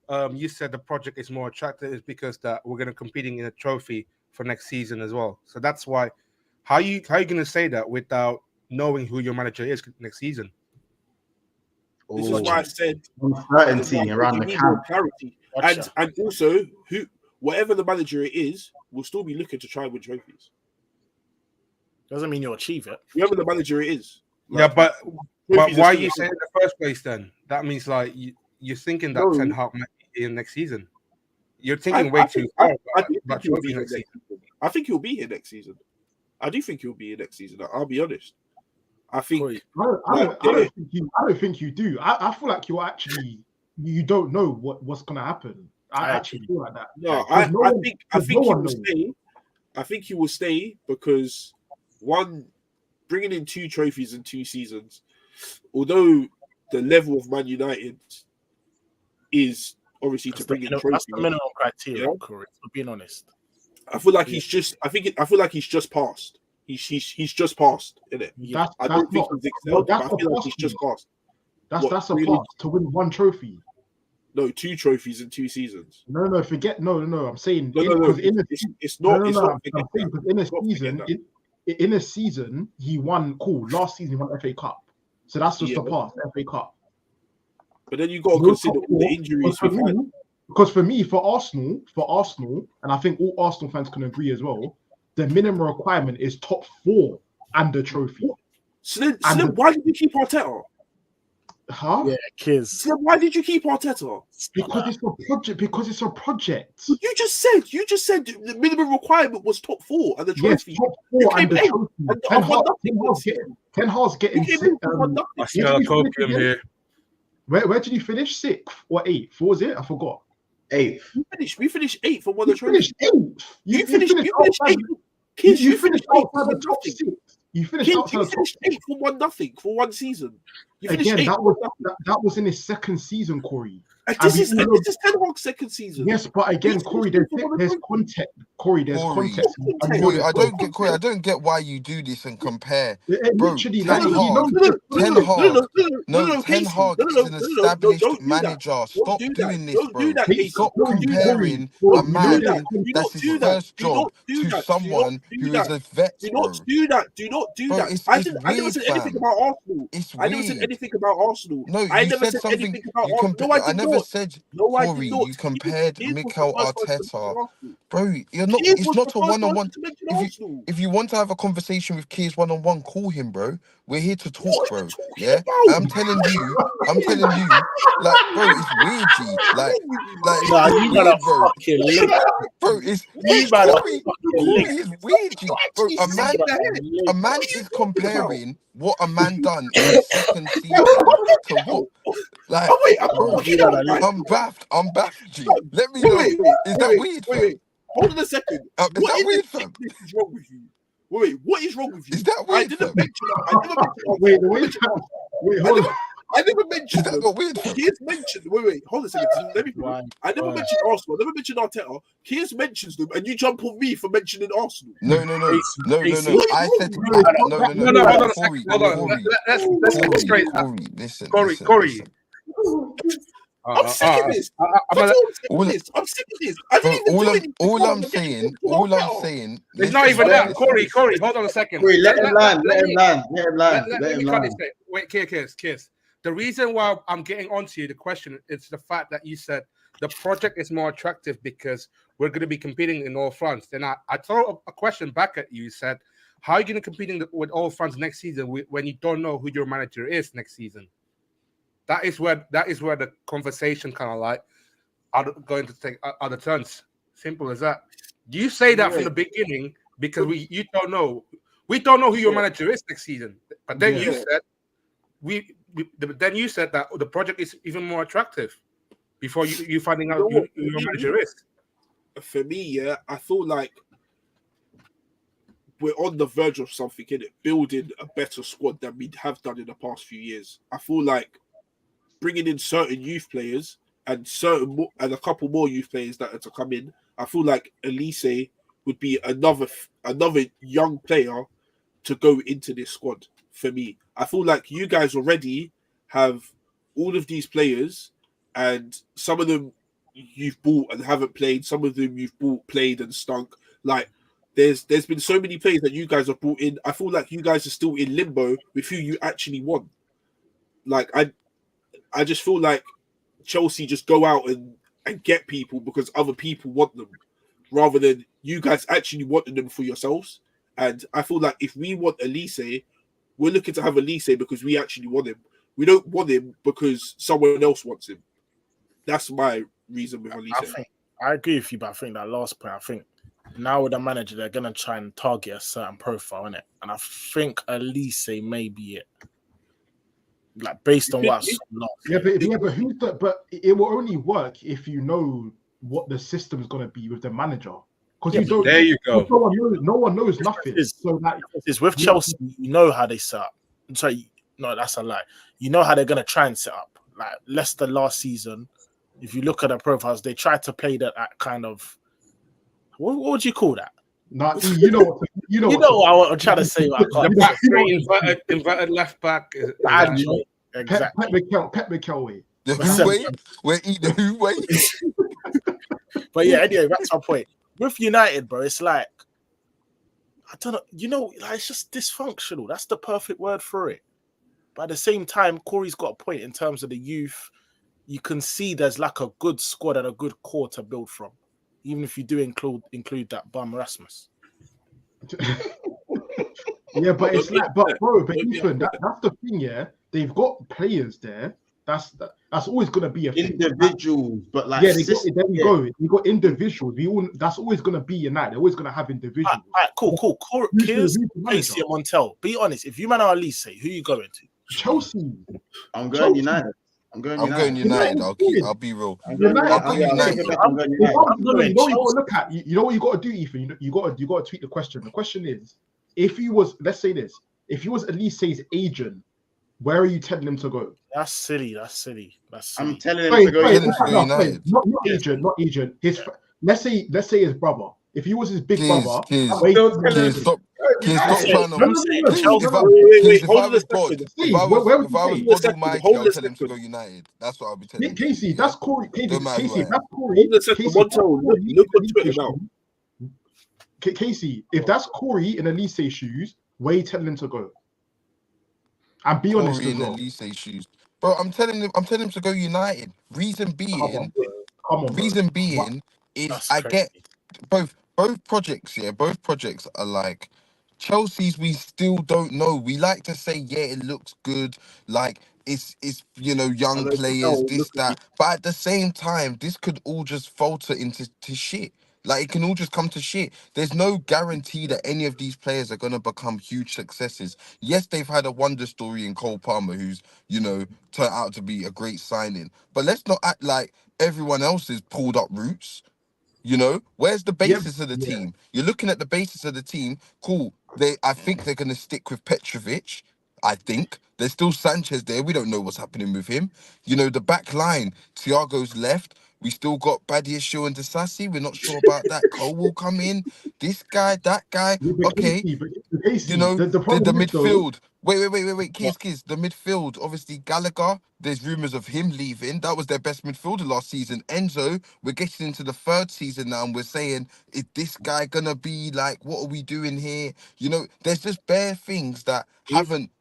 the project is more attractive is because that we're going to competing in a trophy for next season as well. So that's why. How are you going to say that without knowing who your manager is next season? This is why I said uncertainty around the camp. Clarity. And also, whatever the manager is, will still be looking to try and win trophies. Doesn't mean you'll achieve it. Whoever the manager is. Like, yeah, but why are you saying in the first place then? That means like you're thinking that Ten Hag might be in next season. You're thinking way too far. I think he'll be here next season. I do think he'll be here next season. I'll be honest. I think I don't think you do. I feel like you don't know what's gonna happen. I actually feel like that. No, I think he will stay. I think he will stay because one, bringing in 2 trophies in 2 seasons, although the level of Man United is obviously to bring in trophies. That's the minimum criteria, Corey. For being honest. I feel like he's just. I feel like he's just passed. He's just passed, innit? I don't think he's excelled. But I feel like he's just passed. That's a pass to win 1 trophy. No, 2 trophies in 2 seasons. No, forget. No. I'm saying it's not. In a season, he won. Last season, he won FA Cup. So that's just a pass, FA Cup. But then you got to consider all the injuries we've had. Because for me, for Arsenal, and I think all Arsenal fans can agree as well, the minimum requirement is top 4 and the trophy. So then why did we keep Arteta? Huh? Yeah, kids. So why did you keep Arteta? Because it's a project. Because it's a project. You just said the minimum requirement was top 4 and the Yes, trophy. top You 4 and came the eighth trophy. and Ten won Hag, nothing this season. Ten Hag's getting You came sick. eighth and won I nothing. smell a copium here. Where did you finish? 6th or 8th? What was it? I forgot. 8th. We finished 8th and won the You trophy. finished 8th. You finished 8th. outside- Kids, You you finished finished 8th outside for the top nothing. 6. You finished Kids, outside you the top finished 8th for 1-0 for one season. You finished Again, 8th that for was 1-0. that was in his second season, Corey. And And this we is all know- Ten Hag's second season. Yes, but again, He's Corey, finished there's for context. Corey, there's Corey, context. And we know Corey, this, I bro. don't get Corey. I don't get why you do this and compare, bro. Literally, Ten like, you know, Hag, there's Ten context. Hag, Ten Hag is an established manager. Stop doing this, bro. Stop comparing a man that's his first job to someone who is a vet, Do bro. not do that. Do not do Bro, that. it's I never weird, said anything fam. about Arsenal. It's I never said weird. anything about Arsenal. No, I you never said said something. anything about You Arsenal. No, I I did never not. said, No, I Corey, did not. you compared Keith was Mikel the first person to Arteta. mention Arsenal. Bro, you're not. Keith It's was not the a first one-on-one. person to mention If you Arsenal. if you want to have a conversation with Keys one-on-one, call him, bro. We're here to talk, What are bro. you talking Yeah, about? I'm telling you, like, bro, it's weird, G. Like, Nah, it's you better weird, bro. fucking lick. Bro, it's You better Corey. fucking Corey lick. is weird, G. Bro, Actually a said man, that. a man What are you is talking about? comparing what a man done in his second season to what, like, Oh wait, I'm bro. not You fucking better out. lick. I'm baffed, G. Let me know. Is that weird, fam? Hold on a second. Is What that in weird, the fam? sickness is wrong with you? Wait, what is wrong with you? Is that I weird, didn't fam? mention. I never mentioned. Wait, hold on. I never Is mentioned. that not weird, fam? Kiers mentioned. Wait, hold on a second. Let me. Right. I never mentioned Arsenal. I never mentioned Arteta. Kiers mentions them, and you jump on me for mentioning Arsenal. No. Casey. I said No, No, hold on a Corey, second. Hold on. Corey, Let's go Corey, straight. listen. Corey. I'm sick of this. I'm That's gonna- all I'm sick of this. I'm sick of this. I didn't even do anything. All I'm getting saying, talked about. It's not even that. Corey, hold on a second. Wait, let him land. let Let me- him land. Let him land. Let Let me him cut this land. bit. Wait, Kiss. The reason why I'm getting onto you, the question, is the fact that you said the project is more attractive because we're going to be competing in all fronts. Then I throw a question back at you. You said, how are you going to compete with all fronts next season when you don't know who your manager is next season? That is where the conversation kind of like are going to take other turns. Simple as that. You say that from the beginning because we don't know who your manager is next season. But then you said then you said that the project is even more attractive before you finding out who your manager is. For me, I feel like we're on the verge of something, innit? Building a better squad than we have done in the past few years. I feel like bringing in certain youth players and a couple more youth players that are to come in. I feel like Olise would be another young player to go into this squad. For me, I feel like you guys already have all of these players, and some of them you've bought and haven't played. Some of them you've bought, played, and stunk. Like there's been so many players that you guys have brought in. I feel like you guys are still in limbo with who you actually want. Like I just feel like Chelsea just go out and get people because other people want them, rather than you guys actually wanting them for yourselves. And I feel like if we want Olise, we're looking to have Olise because we actually want him. We don't want him because someone else wants him. That's my reason with Olise. I agree with you, but I think that last point, I think now with the manager, they're going to try and target a certain profile, innit? And I think Olise may be it. Like, based on what I've seen last. But who's the? But it will only work if you know what the system's going to be with the manager. Because you don't. There you go. No one knows nothing. So like, it's with Chelsea, you know how they set up. Sorry, no, that's a lie. You know how they're gonna try and set up. Like Leicester last season, if you look at their profiles, they tried to play that kind of. What would you call that? Nah, you know what I'm trying to say. I can't. The back three, inverted left back. Exactly. Pep Mikel way. The who way? We're eating the who way. But yeah, anyway, that's my point. With United, bro, it's like, I don't know, like it's just dysfunctional. That's the perfect word for it. But at the same time, Corey's got a point in terms of the youth. You can see there's like a good squad and a good core to build from, even if you do include that bum Rasmus. Yeah, but it's like, but Ethan, that's the thing, yeah. they've got players there. That's always going to be a thing. Individuals, but like Yeah, there you go. You got individuals. That's always going to be United. They're always going to have individuals. All right, cool. Who's the Casey manager? and Montel. Be honest. If you man are Olise, who you going to? Chelsea. I'm going United. I'm going United. I'll be real. United. I'll go United. I'm going United. You know what you got to look at. You know what you got to do, Ethan. You got to tweet the question. The question is, if he was, let's say this, if he was Olise's agent, where are you telling him to go? That's silly. I'm telling him to go United. Not agent. His let's say his brother. If he was his big brother, Stop Wait, trying to. Wait, hold on a second. If I was God Almighty, I'll tell him to go United. That's what I'll be telling him. Casey, that's Corey. Casey, Don't matter who I am. that's Corey. Hold on a second. Montel, look on Twitter now. Casey, if that's Corey in Olise's shoes, where you telling him to go? And be honest Corey as in well. Olise's shoes, bro. I'm telling him to go United. Reason being is That's I crazy. get both projects. Yeah, both projects are like Chelsea's. We still don't know. We like to say, yeah, it looks good. Like it's young players, this that. But at the same time, this could all just falter into shit. Like it can all just come to shit. There's no guarantee that any of these players are gonna become huge successes. Yes, they've had a wonder story in Cole Palmer, who's turned out to be a great signing. But let's not act like everyone else has pulled up roots. Where's the basis of the team? You're looking at the basis of the team. Cool. I think they're gonna stick with Petrovic. I think there's still Sanchez there. We don't know what's happening with him. The back line. Thiago's left. We still got Badiashile and Disasi. We're not sure about that. Cole will come in. This guy, that guy. Okay. Casey, The problem is, though, midfield. Wait. Kids. The midfield. Obviously, Gallagher. There's rumours of him leaving. That was their best midfielder last season. Enzo. We're getting into the third season now, and we're saying, is this guy gonna be like? What are we doing here? There's just bare things that haven't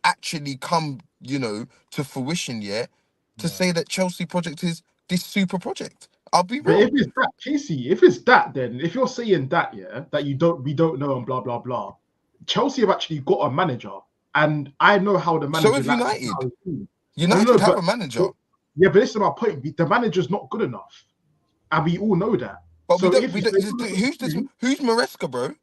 actually come, to fruition yet. To say that Chelsea project is this super project. I'll be but real. if it's that, Casey, if it's that, then if you're saying that, that we don't know and blah blah blah, Chelsea have actually got a manager, and I know how the manager. So have United. United No, have a manager. Yeah, but this is my point. The manager's not good enough, and we all know that. But so who's Maresca, bro?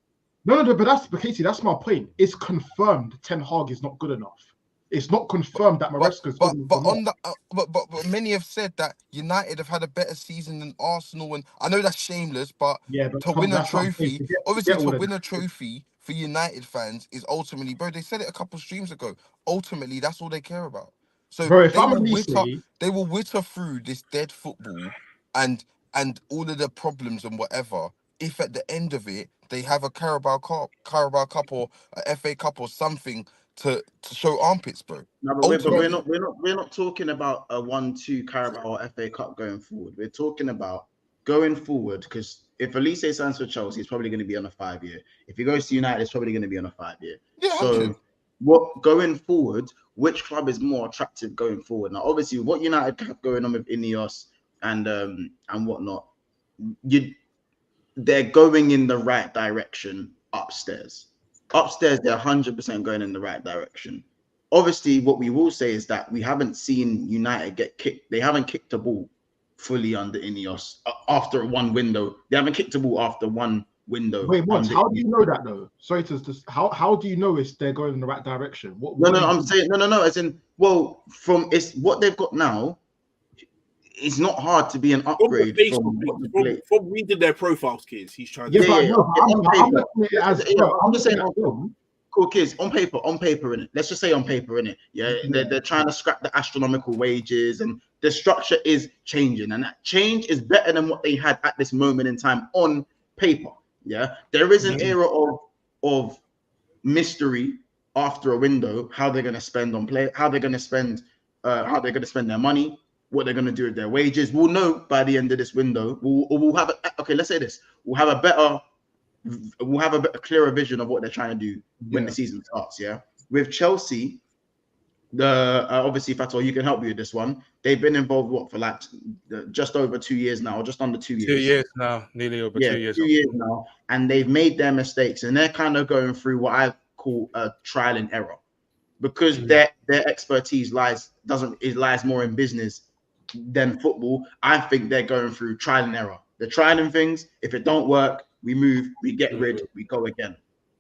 No, but Casey, that's my point. It's confirmed Ten Hag is not good enough. It's not confirmed that Maresca's good enough. But many have said that United have had a better season than Arsenal, and I know that's shameless, but to win a trophy, win a trophy for United fans is ultimately, bro. They said it a couple streams ago. Ultimately, that's all they care about. So bro, if they will witter through this dead football and all of the problems and whatever. If at the end of it they have a Carabao Cup or a FA Cup or something to show armpits, bro. No, but we're not talking about a 1-2 Carabao or FA Cup going forward. We're talking about going forward, because if Olise signs for Chelsea, he's probably going to be on a 5-year. If he goes to United, it's probably going to be on a 5-year. Yeah, so what going forward? Which club is more attractive going forward? Now, obviously, what United have going on with Ineos and whatnot, they're going in the right direction upstairs. Upstairs, they're 100% going in the right direction. Obviously, what we will say is that we haven't seen United get kicked. They haven't kicked a ball fully under Ineos after one window. They haven't kicked a ball after one window. Wait, what? How do you know that though? Sorry to just how do you know they're going in the right direction? I'm saying no. As in, well, it's what they've got now. It's not hard to be an upgrade from reading their profiles, kids. He's trying to. I'm just saying. Cool, kids. On paper, innit? Let's just say on paper, innit? Yeah, they're trying to scrap the astronomical wages, and the structure is changing, and that change is better than what they had at this moment in time on paper. Yeah, there is an era of mystery after a window. How they're going to spend on play? How they're going to spend their money? What they're going to do with their wages? We'll know by the end of this window. We'll have let's say this. We'll have a clearer vision of what they're trying to do when the season starts. Yeah, with Chelsea, obviously Fatal, you can help me with this one. They've been involved for like just over 2 years now, or just under 2 years. 2 years now, nearly over 2 years. 2 years now, and they've made their mistakes, and they're kind of going through what I call a trial and error. because their expertise lies more in business than football. I think they're going through trial and error. They're trying things. If it don't work, we move, we get rid, we go again.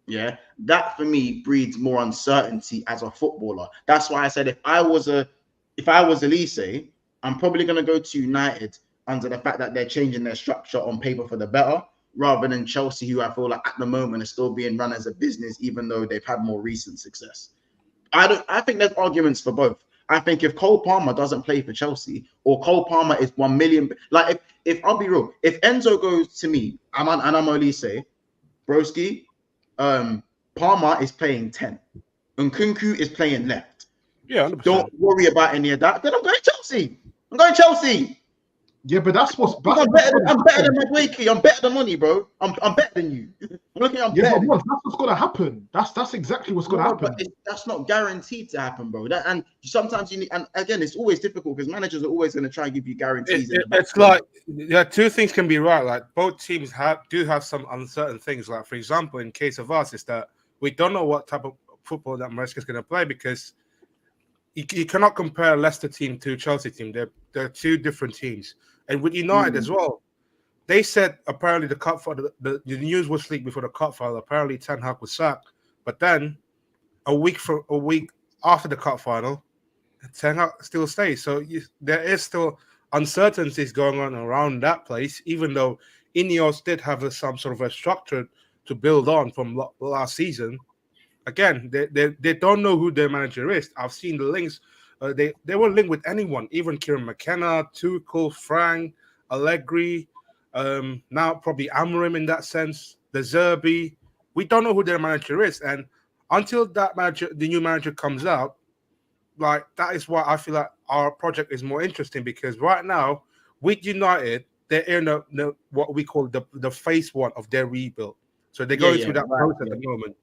Yeah, that for me breeds more uncertainty as a footballer. That's why I said if I was Olise, I'm probably going to go to United under the fact that they're changing their structure on paper for the better, rather than Chelsea, who I feel like at the moment is still being run as a business, even though they've had more recent success. I think there's arguments for both. I think if Cole Palmer doesn't play for Chelsea, or Cole Palmer is 1 million, like if I'll be real, if Enzo goes to me, I'm Olise, broski, Palmer is playing 10, and Nkunku is playing left. Yeah, 100%. Don't worry about any of that. Then I'm going Chelsea. I'm going Chelsea. Yeah, but that's what's. I'm better than my Blakey. I'm better than money, bro. I'm better than you. I'm better. But that's what's gonna happen. That's exactly what's gonna happen. But that's not guaranteed to happen, bro. And sometimes you need. And again, it's always difficult because managers are always going to try and give you guarantees. It's like two things can be right. Like both teams do have some uncertain things. Like for example, in case of us, is that we don't know what type of football that Maresca is going to play, because you cannot compare Leicester team to Chelsea team. They're two different teams. And with United as well, they said apparently the cup final, the news was leaked before the cup final. Apparently Ten Hag was sacked, but then a week after the cup final, Ten Hag still stays. So there is still uncertainties going on around that place, even though Ineos did have some sort of a structure to build on from last season. Again, they don't know who their manager is. I've seen the links. They were linked with anyone, even Kieran McKenna, Tuchel, Frank, Allegri, now probably Amorim in that sense, the Zerbi. We don't know who their manager is, and until the new manager comes out, like that is why I feel like our project is more interesting, because right now with United, they're in what we call the phase one of their rebuild. So they're going through that process at the moment.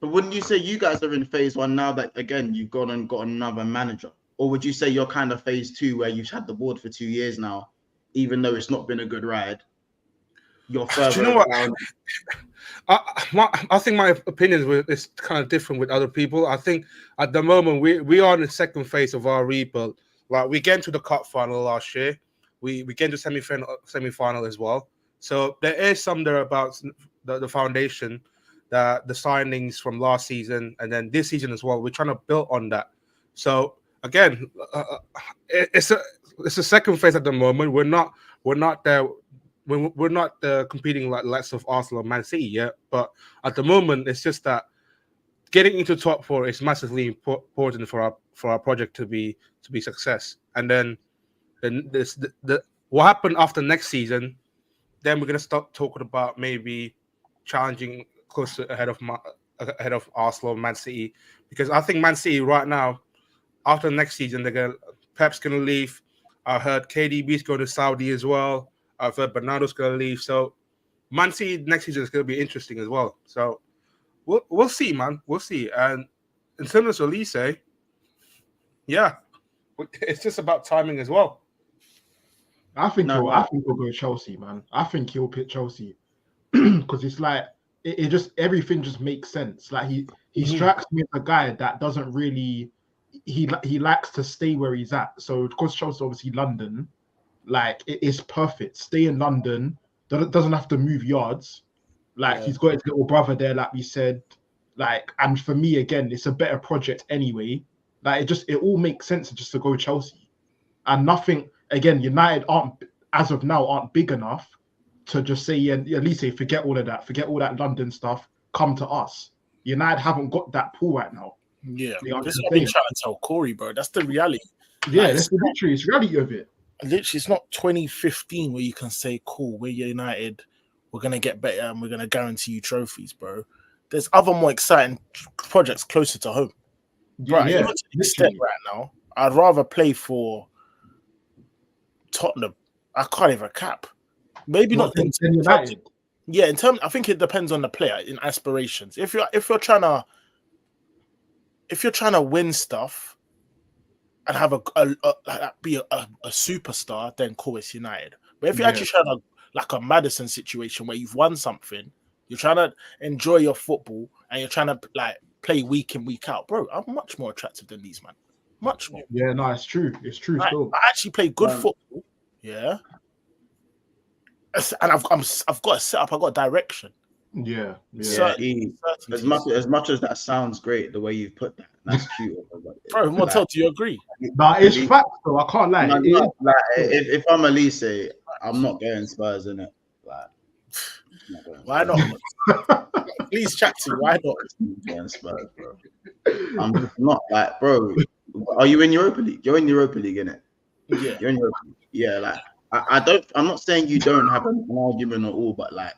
But wouldn't you say you guys are in phase one now that, again, you've gone and got another manager? Or would you say you're kind of phase two, where you've had the board for 2 years now, even though it's not been a good ride? You're further. Do you know what? I think my opinion is kind of different with other people. I think at the moment we are in the second phase of our rebuild. Like we get into the cup final last year. We get into semi-final as well. So there is some there about the foundation, the signings from last season, and then this season as well. We're trying to build on that. So again, it's a second phase at the moment. We're not there. We're not competing like likes of Arsenal or Man City yet. But at the moment, it's just that getting into top four is massively important for our project to be success. And then what happened after next season, then we're gonna start talking about maybe challenging closer ahead of Arsenal, Man City, because I think Man City right now, after next season, Pep's gonna leave. I heard KDB's going to Saudi as well. I've heard Bernardo's gonna leave. So Man City next season is gonna be interesting as well. So we'll see, man. We'll see. And in terms of Olise, yeah, it's just about timing as well. I think he'll go Chelsea, man. I think he'll pick Chelsea because it's like it just everything just makes sense. Like he strikes me as a guy that doesn't really he likes to stay where he's at. So because Chelsea obviously London, like it is perfect. Stay in London, doesn't have to move yards. Like he's got his little brother there, like we said. Like, and for me again, it's a better project anyway. Like it all makes sense just to go Chelsea. And nothing again, United aren't big enough to just say, at least say forget all that London stuff, come to us. United haven't got that pool right now. Yeah, this is what I've been trying to tell Corey, bro. That's the reality. Yeah, like, that's the reality of it. Literally, it's not 2015 where you can say, cool, we're United, we're going to get better and we're going to guarantee you trophies, bro. There's other more exciting projects closer to home. Right, even to the extent right now, I'd rather play for Tottenham. I can't even cap. Maybe not in United. Yeah, in terms, I think it depends on the player in aspirations. If you're trying to win stuff and have be a superstar, then call it United. But if you're actually trying to, like a Maddison situation where you've won something, you're trying to enjoy your football and you're trying to like play week in, week out, bro, I'm much more attractive than these, man. Much more. Yeah, no, it's true. It's true Like, still. I actually play good football. Yeah. And I've got a setup, I've got a direction. Yeah. As much as that sounds great, the way you've put that, that's cute. Bro, Montel, do you agree? Nah, it's facts though. I can't lie. Like, if I'm Olise, I'm not going Spurs in it. Like, why not? Please chat to me. Why not? Going Spurs, bro. I'm just not like, bro. Are you in Europa League? You're in Europa League, innit? Yeah. You're in Europa League. Yeah, like I'm not saying you don't have an argument at all, but like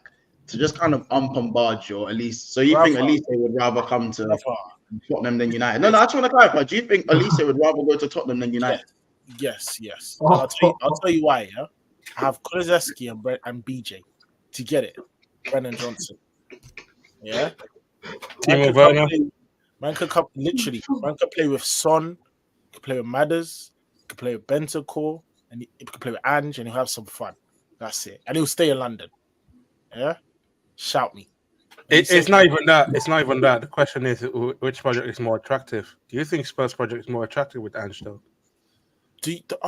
to just kind of bombard your Olise. So you think Olise would rather come to Tottenham than United? No, I just want to clarify. Do you think Olise would rather go to Tottenham than United? Yes. I'll tell you why. Yeah, I have Kulizeski and BJ to get it. Brennan Johnson. Yeah. Man could come literally. Man could play with Son. Could play with Madders. Could play with Bentancur, and he could play with Ange, and he'll have some fun. That's it. And he'll stay in London. Yeah. Shout me. It's not even that. It's not even that. The question is, which project is more attractive? Do you think Spurs project is more attractive with Ange though?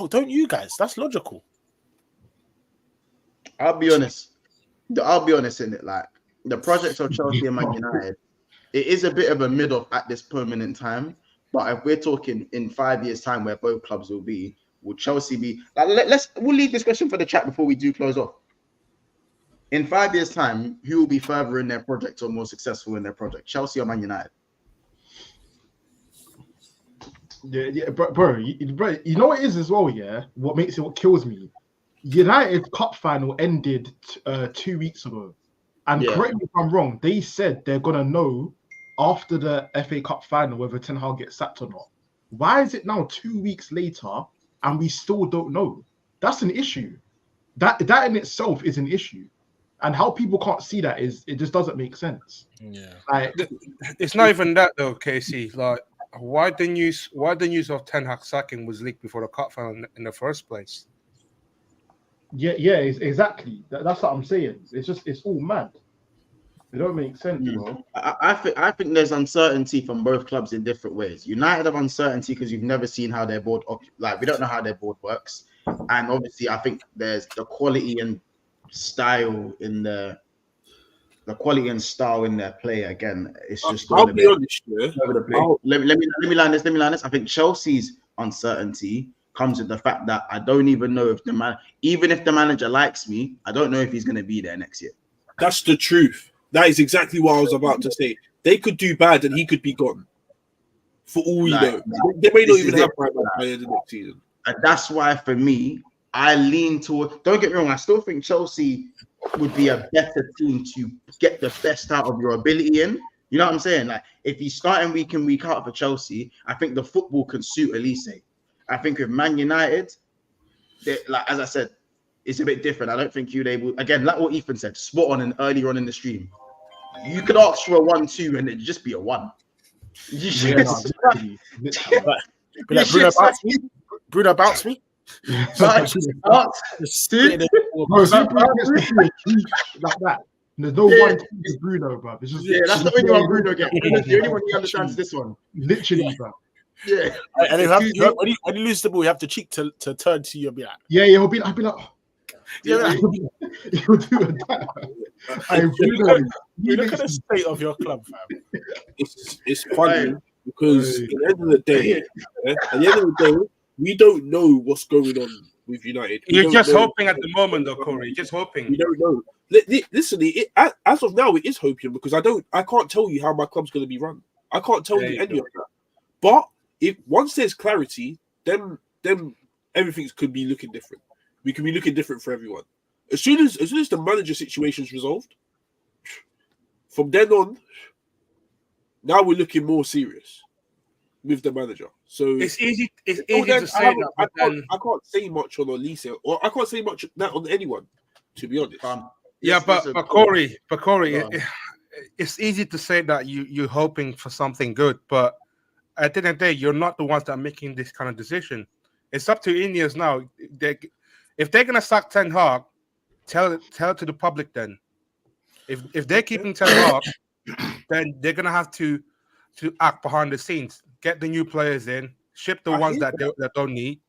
Don't you guys? That's logical. I'll be honest in it. Like the projects of Chelsea and Man United, it is a bit of a mid-off at this moment in time. But if we're talking in 5 years' time, where both clubs will be, will Chelsea be? Like, we'll leave this question for the chat before we do close off. In 5 years' time, who will be further in their project or more successful in their project, Chelsea or Man United? Yeah, bro. You know what it is as well. Yeah, what kills me. United Cup final ended 2 weeks ago, and correct me if I'm wrong. They said they're gonna know after the FA Cup final whether Ten Hag gets sacked or not. Why is it now 2 weeks later and we still don't know? That's an issue. That in itself is an issue. And how people can't see that is it just doesn't make sense. Yeah. Like, it's not even that though, Casey. Like, why the news of Ten Hag sacking was leaked before the cup final in the first place? Yeah, exactly. That's what I'm saying. It's all mad. It don't make sense, bro. I think there's uncertainty from both clubs in different ways. United have uncertainty because you've never seen how their board we don't know how their board works, and obviously I think there's the quality and style in the quality and style in their play. Again, it's just I'll be honest. Let me line this. I think Chelsea's uncertainty comes with the fact that I don't even know if even if the manager likes me, I don't know if he's going to be there next year. That's the truth. That is exactly what I was about to say. They could do bad and he could be gone. For all we know. They may not even have by the end of next season. And that's why, for me, I lean toward... Don't get me wrong, I still think Chelsea would be a better team to get the best out of your ability in. You know what I'm saying? Like, if he's starting week in, week out for Chelsea, I think the football can suit Olise. I think with Man United, like as I said, it's a bit different. I don't think you'd able... Again, like what Ethan said, spot on and earlier on in the stream. You could ask for a 1-2 and it'd just be a 1. Bruno bounce me. Like that. There's no one to Bruno, bro. It's just that's the only one Bruno gets. The only one he understands this one. Literally, bro. Yeah. And when you lose the ball, you have the cheek to turn to you and be like, I'll be like, he'll do that. Look at the state of your club, fam. It's funny because at the end of the day, we don't know what's going on with United. You're just hoping at the moment, though, Corey. Just hoping. We don't know. Listen, as of now, it is hoping because I can't tell you how my club's going to be run. I can't tell you any of that. But if once there's clarity, then everything could be looking different. We can be looking different for everyone. As soon as the manager situation is resolved, from then on, now we're looking more serious with the manager. So it's easy to say that. I can't say much on Olise, or I can't say much that on anyone, to be honest. But Corey, it's easy to say that you're hoping for something good, but at the end of the day, you're not the ones that are making this kind of decision. It's up to Ineos now. If they're gonna sack Ten Hag, tell it to the public then. If they're keeping Ten Hag, then they're gonna have to to act behind the scenes. Get the new players in, ship the ones that don't need.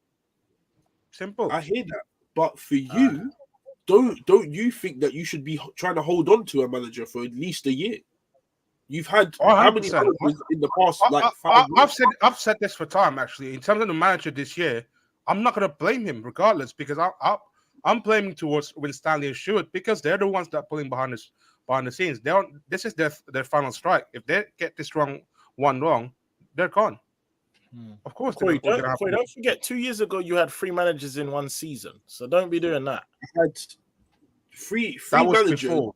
Simple. I hear that, but for you, don't you think that you should be trying to hold on to a manager for at least a year? You've had how many managers in the past? Like 5 years? I've said this for time actually. In terms of the manager this year, I'm not going to blame him regardless because I'm blaming towards Winstanley and Stewart because they're the ones that are pulling behind the scenes. This is their final strike. If they get this one wrong, they're gone. Of course, Corey, don't forget 2 years ago you had 3 managers in one season, so don't be doing that. I had three managers. Before.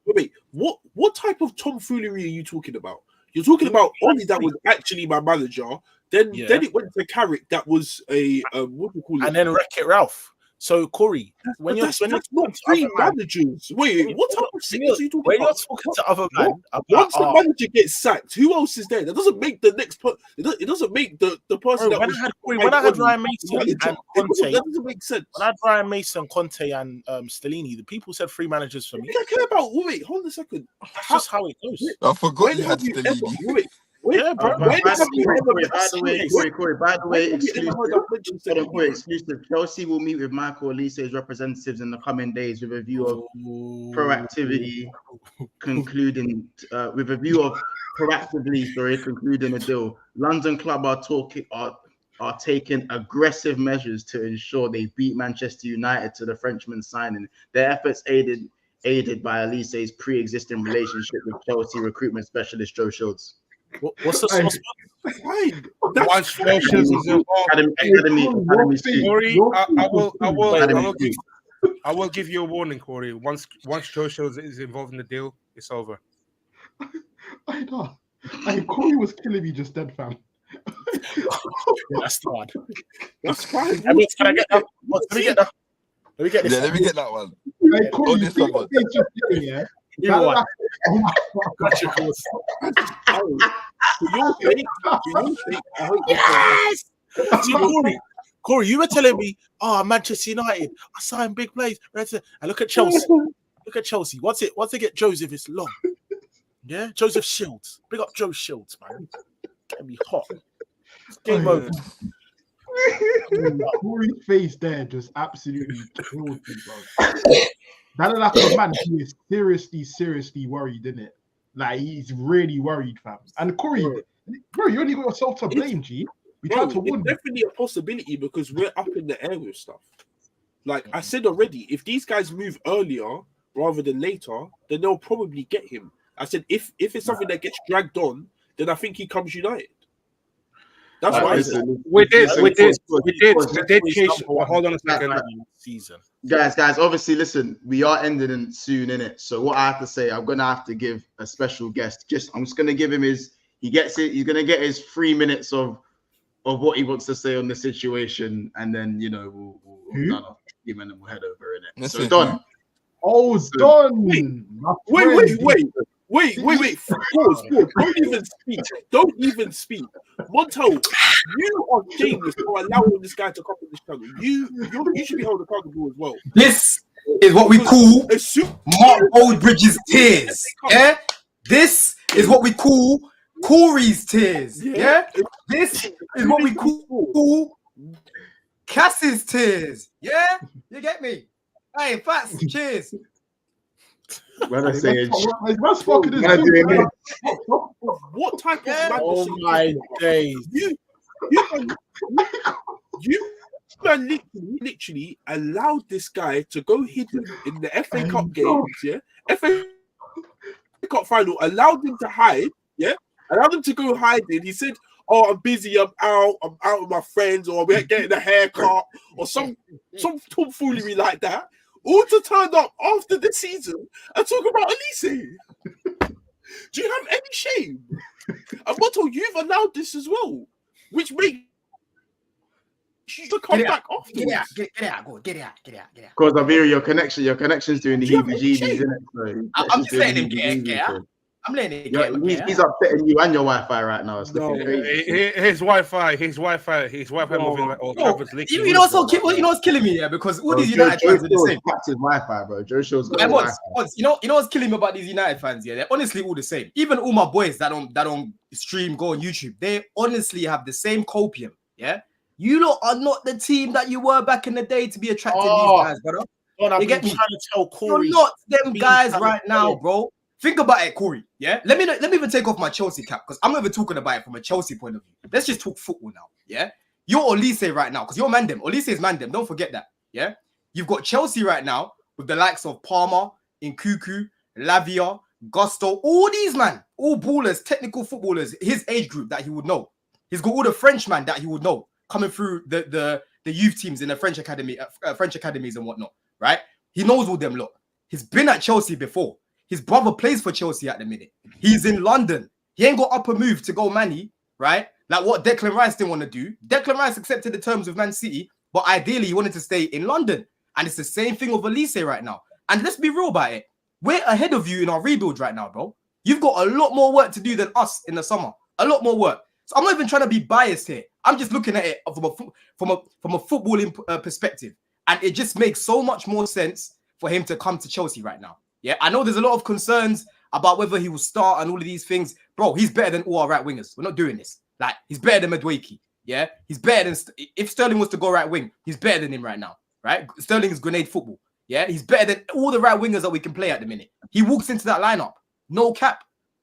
Wait, what type of tomfoolery are you talking about? You're talking about Ollie that was actually my manager. Then it went to Carrick that was a what do you call it? And then Wreck-It Ralph. So Corey, that's not 3 managers. Wait, what type of sickness are you talking about? When you're talking to other man, once the manager gets sacked, who else is there? That doesn't make the next person. It doesn't make the person that when I had Ryan Mason and Conte, that doesn't make sense. When I had Ryan Mason, Conte, and Stellini, the people said 3 managers for me. You don't care about. Wait, hold on a second. That's just how it goes. I forgot you had Stellini. Yeah, bro. By the way, exclusive. Chelsea will meet with Michael Olise's representatives in the coming days with a view of proactively concluding a deal. London club are taking aggressive measures to ensure they beat Manchester United to the Frenchman's signing. Their efforts aided by Olise's pre-existing relationship with Chelsea recruitment specialist Joe Shields. What's the source? Once Joe Shields is involved, Corey, I will give you a warning, Corey. Once Joe Shields is involved in the deal, it's over. I know. Corey was killing me just then, fam. That's the one. That's fine. Can I get that? Let me get that. Let me get this. Yeah, let me get that one. Hey, Corey, this one. Yeah. Yes! Corey, you were telling me, Manchester United, I signed big players. And look at Chelsea. Look at Chelsea. Once they get Joseph, it's long. Yeah, Joseph Shields. Big up Joe Shields, man. Get me hot. Game over. Corey's face there just absolutely killed me, bro. That look like a man who is seriously worried, isn't it? Like he's really worried, fam. And Corey, bro, you only got yourself to blame, G. We tried to warn you. It's definitely a possibility because we're up in the air with stuff. Like I said already, if these guys move earlier rather than later, then they'll probably get him. I said if it's something that gets dragged on, then I think he comes United. That's what I said. We did chase. Hold on a second. Guys, obviously, listen, we are ending it soon, innit? So what I have to say, I'm gonna have to give a special guest. I'm just gonna give him he's gonna get his 3 minutes of what he wants to say on the situation, and then we'll done off him and then we'll head over in it. So Don. Oh, Don. Wait. Pause. Don't even speak. Montel, you are shameless for allowing this guy to come on this channel. You should be held accountable as well. This is what we call Mark Oldbridge's tears. Yeah? This is what we call Corey's tears. Yeah? This is what we call Cass's tears. Yeah? You get me? Hey, Fats, cheers. When I say what type of man? Oh my days! You literally allowed this guy to go hidden in the FA Cup games. Yeah, FA Cup final allowed him to hide. Yeah, allowed him to go hiding. He said, "Oh, I'm busy. I'm out with my friends, or we're getting a haircut, or some tomfoolery like that." All to turn up after the season and talk about Olise. Do you have any shame? And Motto, you've allowed this as well, which makes you come back afterwards. Get out. Because I hear your connection's doing the heebie-jeebies, isn't it? So I'm just letting him get out. I'm letting it get. He's upsetting you and your Wi-Fi right now. It's looking crazy. His Wi-Fi moving like all covers leaking. You know what's killing me, yeah? Because all these United fans are the same. His Wi-Fi, bro. Joe Show's got Wi-Fi. You know what's killing me about these United fans? Yeah, they're honestly all the same. Even all my boys that don't stream, go on YouTube. They honestly have the same copium. Yeah, you lot are not the team that you were back in the day to be attracting these guys, brother. I've You been get me? trying to tell Corey. You're not them Been guys trying to right tell now, him. bro. Think about it, Corey. Yeah, let me even take off my Chelsea cap because I'm not even talking about it from a Chelsea point of view. Let's just talk football now. Yeah, you're Olise right now because you're Mandem. Olise is Mandem. Don't forget that. Yeah, you've got Chelsea right now with the likes of Palmer, Nkuku, Lavia, Gusto, all these man, all ballers, technical footballers, his age group that he would know. He's got all the Frenchmen that he would know coming through the youth teams in the French academy, French academies and whatnot. Right? He knows all them lot. He's been at Chelsea before. His brother plays for Chelsea at the minute. He's in London. He ain't got up a move to go Manny, right? Like what Declan Rice didn't want to do. Declan Rice accepted the terms with Man City, but ideally he wanted to stay in London. And it's the same thing with Olise right now. And let's be real about it. We're ahead of you in our rebuild right now, bro. You've got a lot more work to do than us in the summer. A lot more work. So I'm not even trying to be biased here. I'm just looking at it from a footballing perspective. And it just makes so much more sense for him to come to Chelsea right now. Yeah, I know there's a lot of concerns about whether he will start and all of these things. Bro, he's better than all our right wingers. We're not doing this. Like, he's better than Madueke. Yeah, he's better than... If Sterling was to go right wing, he's better than him right now. Right? Sterling is grenade football. Yeah, he's better than all the right wingers that we can play at the minute. He walks into that lineup. No cap.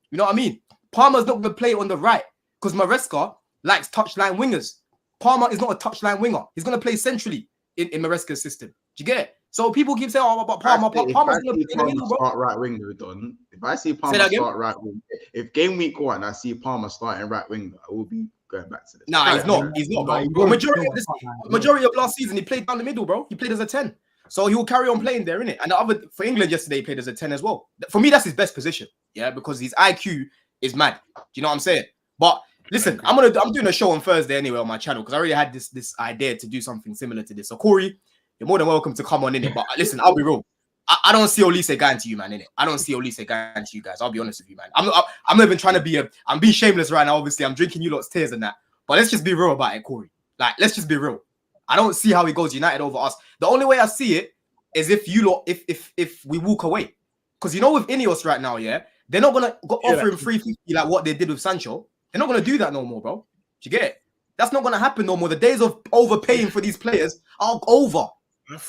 You know what I mean? Palmer's not going to play on the right because Maresca likes touchline wingers. Palmer is not a touchline winger. He's going to play centrally in Maresca's system. Do you get it? So people keep saying, "Oh, but Palmer's going to play in the middle, bro." Start right wing, done. If I see Palmer start right wing, if game week 1 I see Palmer starting right wing, I will be going back to this. Nah, he's not. He's not, bro. Majority of last season, he played down the middle, bro. He played as a 10. So he will carry on playing there, innit? And the other for England yesterday, he played as a 10 as well. For me, that's his best position, yeah, because his IQ is mad. Do you know what I'm saying? But listen, I'm doing a show on Thursday anyway on my channel because I already had this idea to do something similar to this. So Corey, you're more than welcome to come on in it. But listen, I'll be real. I don't see Olise going to you, man, innit? I don't see Olise going to you guys. I'll be honest with you, man. I'm not even trying to be I'm being shameless right now. Obviously, I'm drinking you lot's tears and that. But let's just be real about it, Corey. Like, let's just be real. I don't see how he goes United over us. The only way I see it is if you lot, if we walk away. Because you know with Ineos right now, yeah, they're not gonna offer him 350 like what they did with Sancho. They're not gonna do that no more, bro. Do you get it? That's not gonna happen no more. The days of overpaying for these players are over.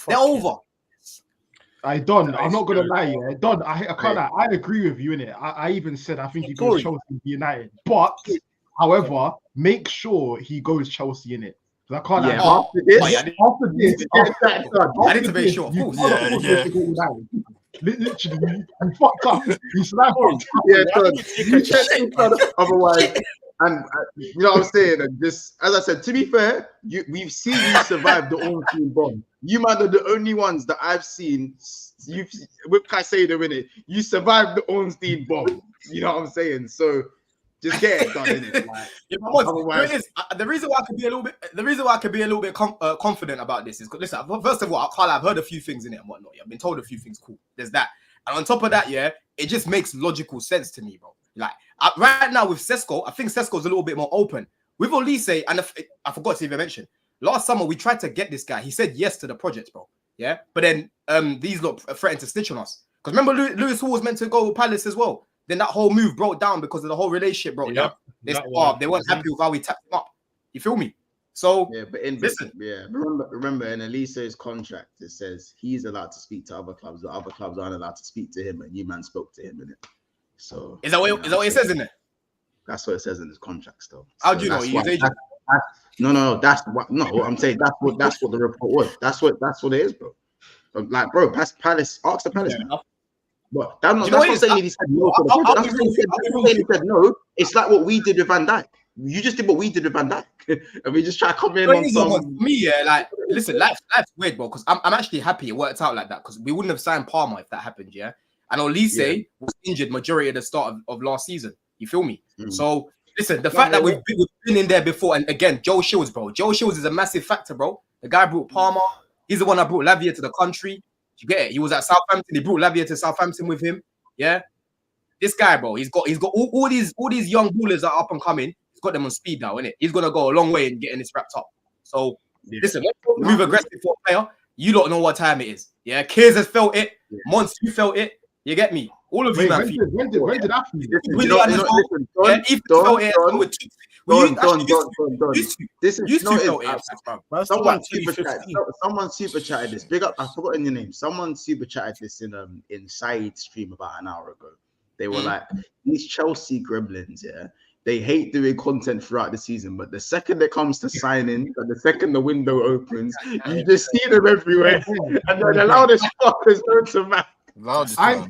They're over. Don, I'm not gonna lie, yeah. Don, I can't lie. I agree with you in it. I even said I think he goes Chelsea United, but however, make sure he goes Chelsea in it. I can't lie. After this, I need to make sure. Literally, you fucked up. You slapped him. Yeah, otherwise. And you know what I'm saying? And just as I said, to be fair, we've seen you survive the Ornstein bomb. You man are the only ones that I've seen. With Caicedo in it, you survived the Ornstein bomb. You know what I'm saying? So just get it done, innit? Like, the reason why I could be a little bit confident about this is because listen, first of all, I've heard a few things in it and whatnot. I've been told a few things. Cool. There's that, and on top of that, yeah, it just makes logical sense to me, bro. Like right now with Sesko, I think Sesko's a little bit more open. With Olise, and I forgot to even mention, last summer we tried to get this guy. He said yes to the project, bro. Yeah, but then these lot threatened to snitch on us. Because remember, Lewis Hall was meant to go with Palace as well. Then that whole move broke down because of the whole relationship broke down. They weren't happy with how we tapped him up. You feel me? So yeah, but remember in Olise's contract it says he's allowed to speak to other clubs, but other clubs aren't allowed to speak to him, and you man spoke to him in it. So is that what it says in there? That's what it says in his contract still. How do you know? He's agent. No, that's what. No, I'm saying that's what the report was. That's what it is, bro. Like, bro, Palace. Ask the Palace. But that's not saying he said no. That's not saying he said no. It's like what we did with Van Dijk. You just did what we did with Van Dijk, and we just try to come in on some. Me, yeah, like listen, life's weird, bro. Because I'm actually happy it worked out like that. Because we wouldn't have signed Palmer if that happened, yeah. And Olise was injured majority of the start of last season. You feel me? So listen, the fact that we've been in there before, and again, Joe Shields, bro. Joe Shields is a massive factor, bro. The guy brought Palmer. He's the one that brought Lavia to the country. You get it? He was at Southampton. He brought Lavia to Southampton with him. Yeah, this guy, bro. He's got all these young ballers that are up and coming. He's got them on speed now, innit? He's gonna go a long way in getting this wrapped up. So listen, let's move aggressive for a player. You don't know what time it is. Yeah, Kears has felt it. Mons, you felt it. You get me? All of you, Wait, man. when did that feel? This is Someone super chatted this. Big up, I've forgotten your name. Someone super chatted this in Saeed's stream about an hour ago. They were like, these Chelsea gremlins, yeah, they hate doing content throughout the season, but the second it comes to signing, and the second the window opens, you just see them everywhere. And they're the loudest fuckers known to man. I got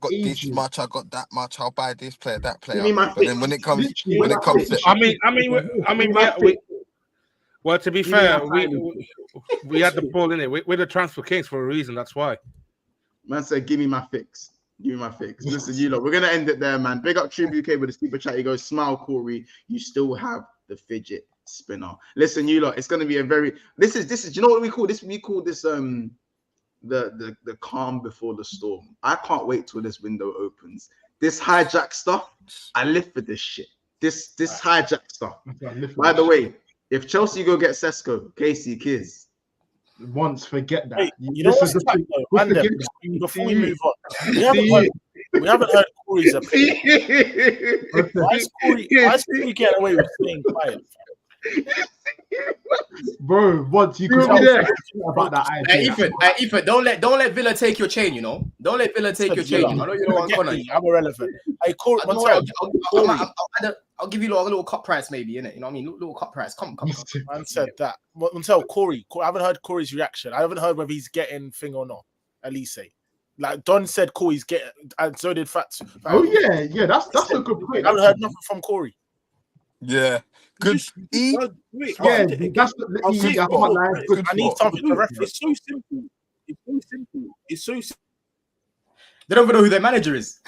this much, I got that much. I'll buy this player, that player. But then when it comes to, well, to be fair, we had the ball in it. We're the transfer kings for a reason. That's why. Man said, "Give me my fix. Give me my fix." Listen, you lot, we're gonna end it there, man. Big up Tribute UK with the super chat. He goes, "Smile, Corey. You still have the fidget spinner." Listen, you lot, it's gonna be a very. This is. Do you know what we call this? We call this the calm before the storm. I can't wait till this window opens. This hijack stuff, I live for this shit. This hijack stuff. By the way, if Chelsea go get Sesko, Casey, Kiz. Once forget that. Hey, you know what's before we move on, we haven't heard Corey's opinion. Why is Corey getting away with staying quiet? Bro, once you can tell about that idea. Ethan, don't let Villa take your chain, you know. Don't let Villa take your chain. I know you don't want to. I'm irrelevant. Hey, Corey, I'll give you a little cut price, maybe, innit? You know what I mean? Little cut price. Come. Man said that. Until Corey, I haven't heard Corey's reaction. I haven't heard whether he's getting thing or not. Olise. Like Don said, Corey's getting, and so did Fats. Oh yeah, that's a good point. I haven't heard nothing from Corey. Yeah, good. I need something to reference. It's so simple. It's so simple. They don't even know who their manager is.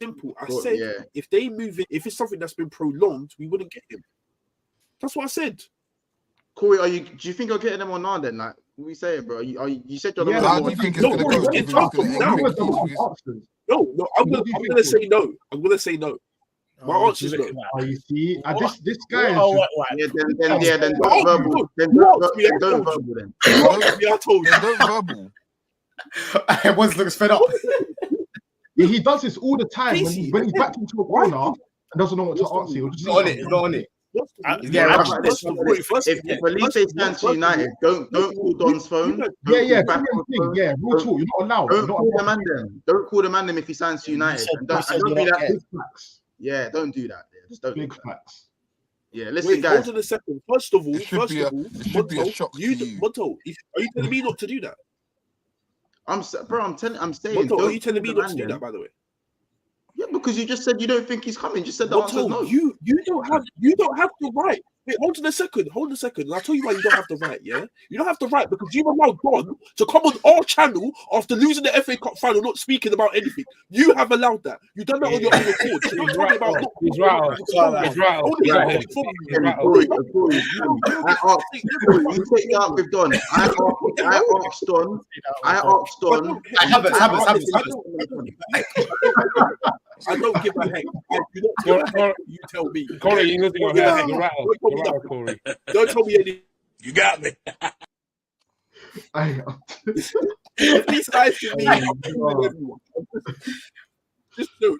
Simple. I said if they move it, if it's something that's been prolonged, we wouldn't get him. That's what I said. Corey, do you think you're getting them or not? Then, like, what we saying, bro? You said you're the how do you think it's gonna go? No, I'm gonna say no. I'm gonna say no. My answer is no. Oh, you see, this guy. Then don't verbal. Don't verbal. Then I told you. Don't verbal. Everyone looks fed up. Yeah, he does this all the time when he's backed into a corner and doesn't know what to answer. He's not on it. If Olise stands to United, don't call Don's phone. Real talk. You're not allowed. Don't call the man then. Don't call the man then if he stands to United. Don't do that. Yeah, don't do that. Just don't. Big facts. Yeah, listen, guys. Hold on a second. First of all, it should be a shock to you. Monto, are you telling me not to do that? I'm saying. Monto, are you telling me not to do that? By the way. Yeah, because you just said you don't think he's coming. You just said the answer is no. You don't have the right. Wait, hold on a second. And I'll tell you why you don't have the right, yeah? You don't have the right because you've allowed Don to come on our channel after losing the FA Cup final, not speaking about anything. You have allowed that. You've done that on your own accord. So don't tell me about You take that with Don. I asked Don. I don't give a heck. You tell me. Corey, you losing your head. You're right, Corey. Don't tell me anything. You got me. These guys can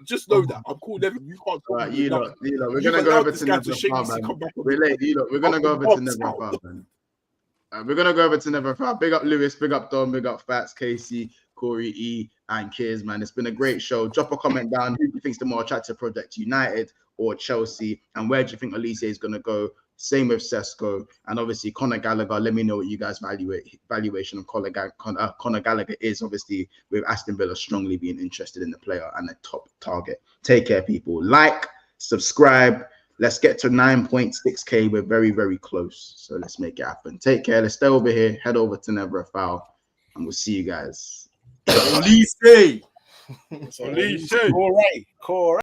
just know that I'm cool. Never. You can't. Right, you know. We're gonna go over to Never Far, man. We're gonna go over to Never Far, man. We're gonna go over to Never Far. Big up Lewis. Big up Don. Big up Fats, Casey, Corey, E, and Kiers, man. It's been a great show. Drop a comment down. Who do you think's the more attractive project, United or Chelsea? And where do you think Olise is going to go? Same with Sesko. And obviously, Conor Gallagher. Let me know what you guys valuation of Conor Gallagher is, obviously, with Aston Villa strongly being interested in the player and the top target. Take care, people. Like, subscribe. Let's get to 9.6K. We're very, very close. So let's make it happen. Take care. Let's stay over here. Head over to Never a Foul. And we'll see you guys. Olise. All right.